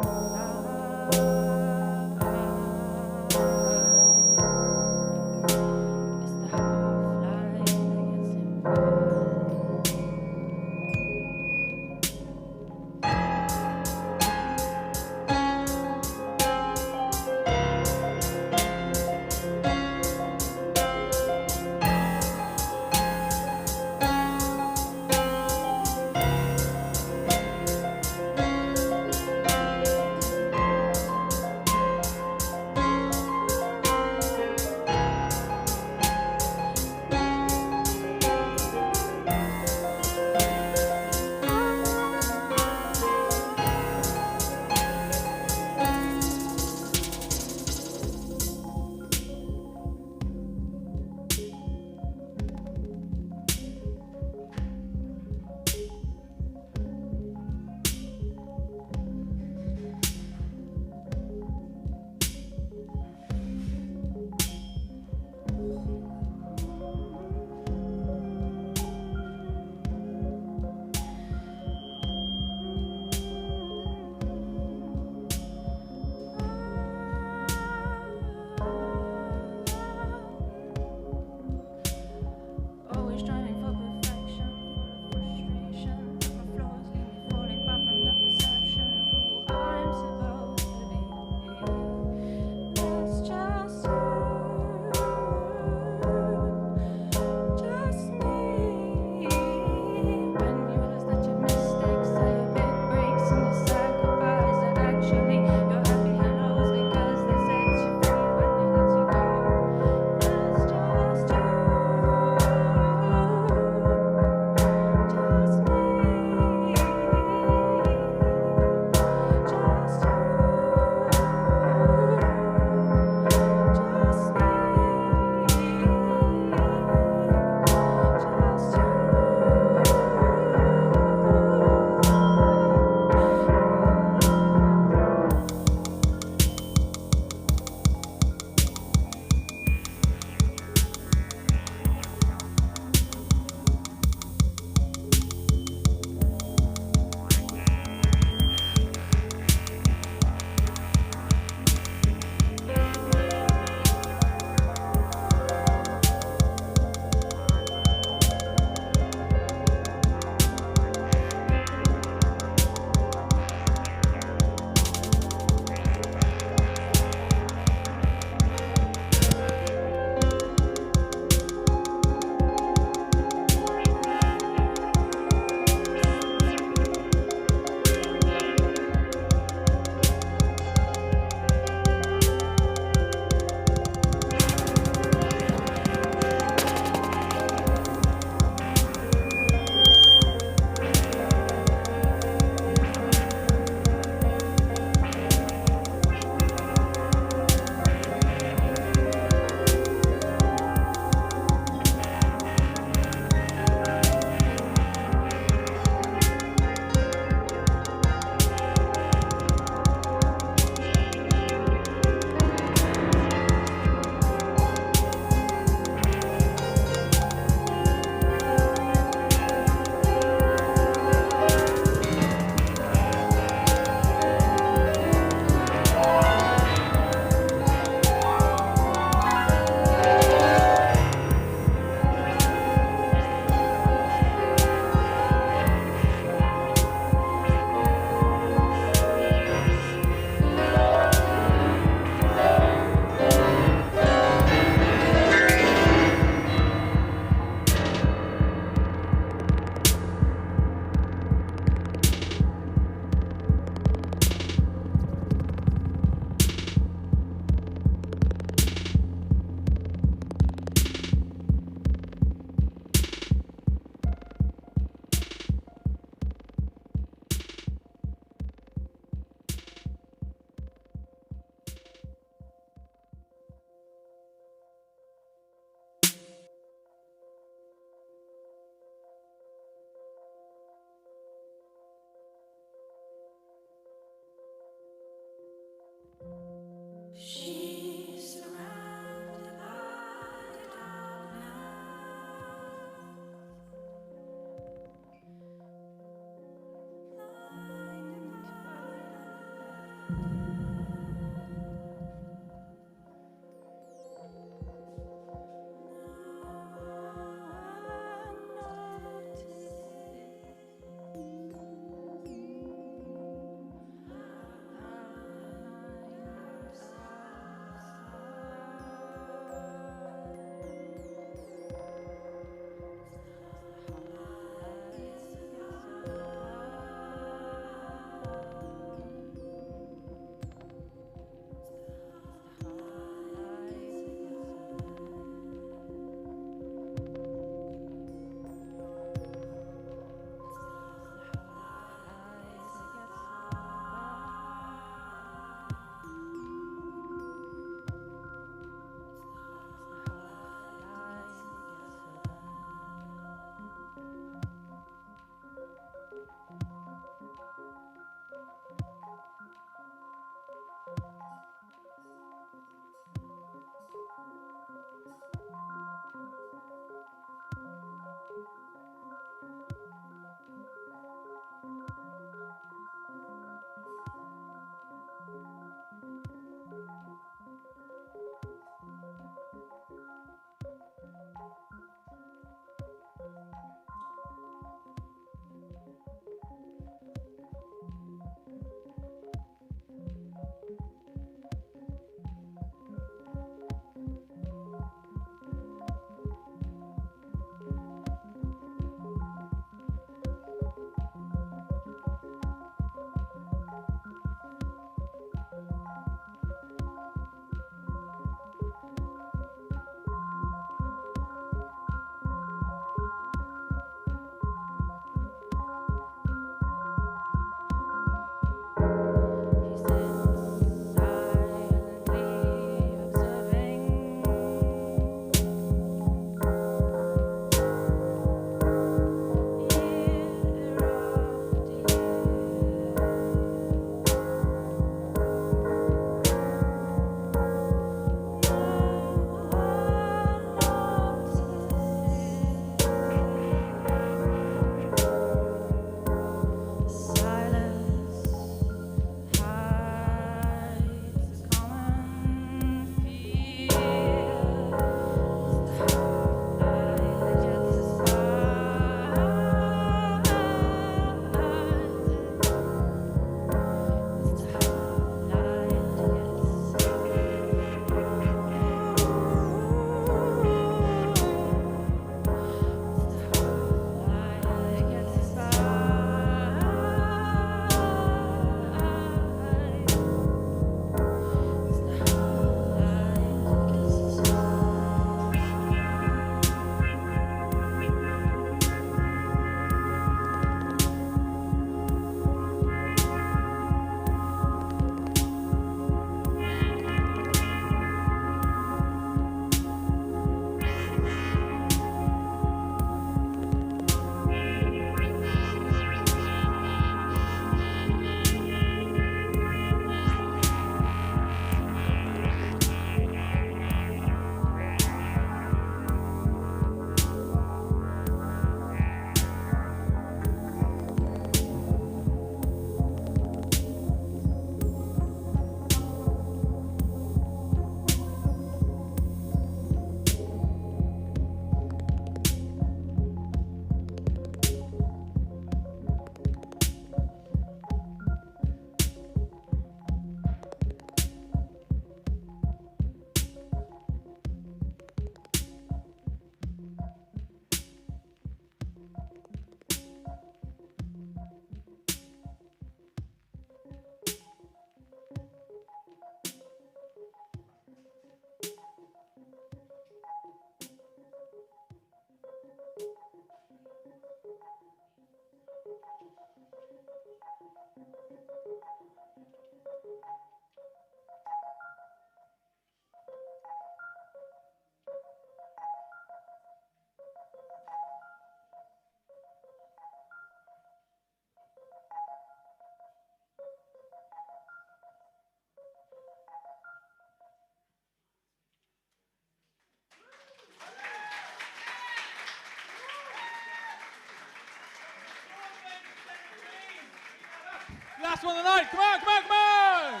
Last one of the night. Come on, come on, come on.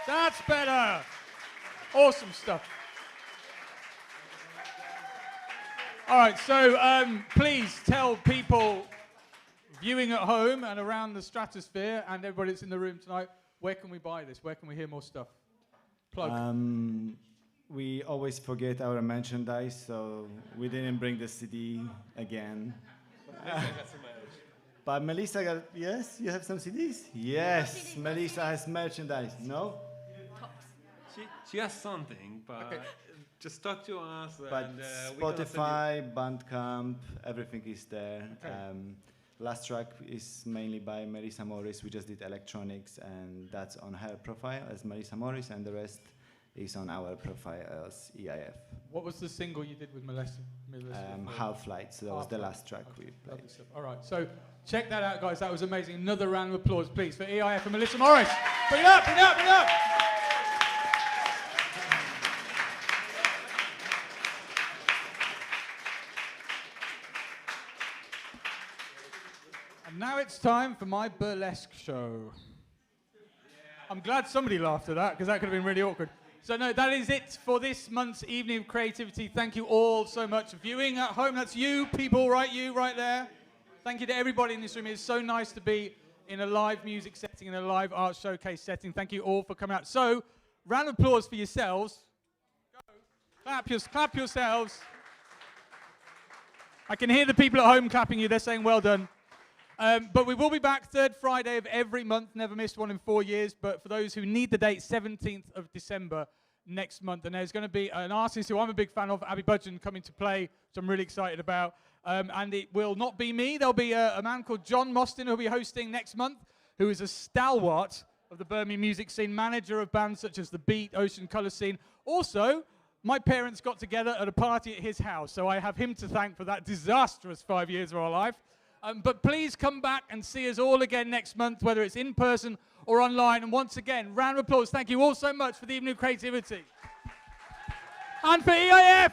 That's better. Awesome stuff. All right, so please tell people viewing at home and around the stratosphere and everybody that's in the room tonight, where can we buy this? Where can we hear more stuff? Plug. We always forget our merchandise, so we didn't bring the CD again. But Melissa got, yes, you have some CDs? Yes, Melissa has merchandise. No? She has something, but okay. Just talk to us. But and, Spotify, Bandcamp, everything is there. Okay. Last track is mainly by Melissa Morris. We just did electronics, and that's on her profile as Melissa Morris, and the rest is on our profile as EIF. What was the single you did with Melissa? Half Light, so that was the last track we played. All right, so check that out, guys. That was amazing. Another round of applause, please, for EIF and Melissa Morris. Bring it up, bring it up, bring it up. And now it's time for my burlesque show. I'm glad somebody laughed at that, because that could have been really awkward. So no, that is it for this month's Evening of Creativity. Thank you all so much for viewing at home. That's you people, right? You right there. Thank you to everybody in this room. It's so nice to be in a live music setting, in a live art showcase setting. Thank you all for coming out. So, round of applause for yourselves. Go. Clap yourselves. I can hear the people at home clapping you. They're saying well done. But we will be back third Friday of every month. Never missed one in 4 years. But for those who need the date, 17th of December next month. And there's going to be an artist who I'm a big fan of, Abby Budgeon, coming to play, which I'm really excited about. And it will not be me. There'll be a man called John Mostyn who will be hosting next month, who is a stalwart of the Birmingham music scene, manager of bands such as The Beat, Ocean Colour Scene. Also, my parents got together at a party at his house, so I have him to thank for that disastrous 5 years of our life. But please come back and see us all again next month, whether it's in person or online. And once again, round of applause. Thank you all so much for the Evening of Creativity. And for EIF!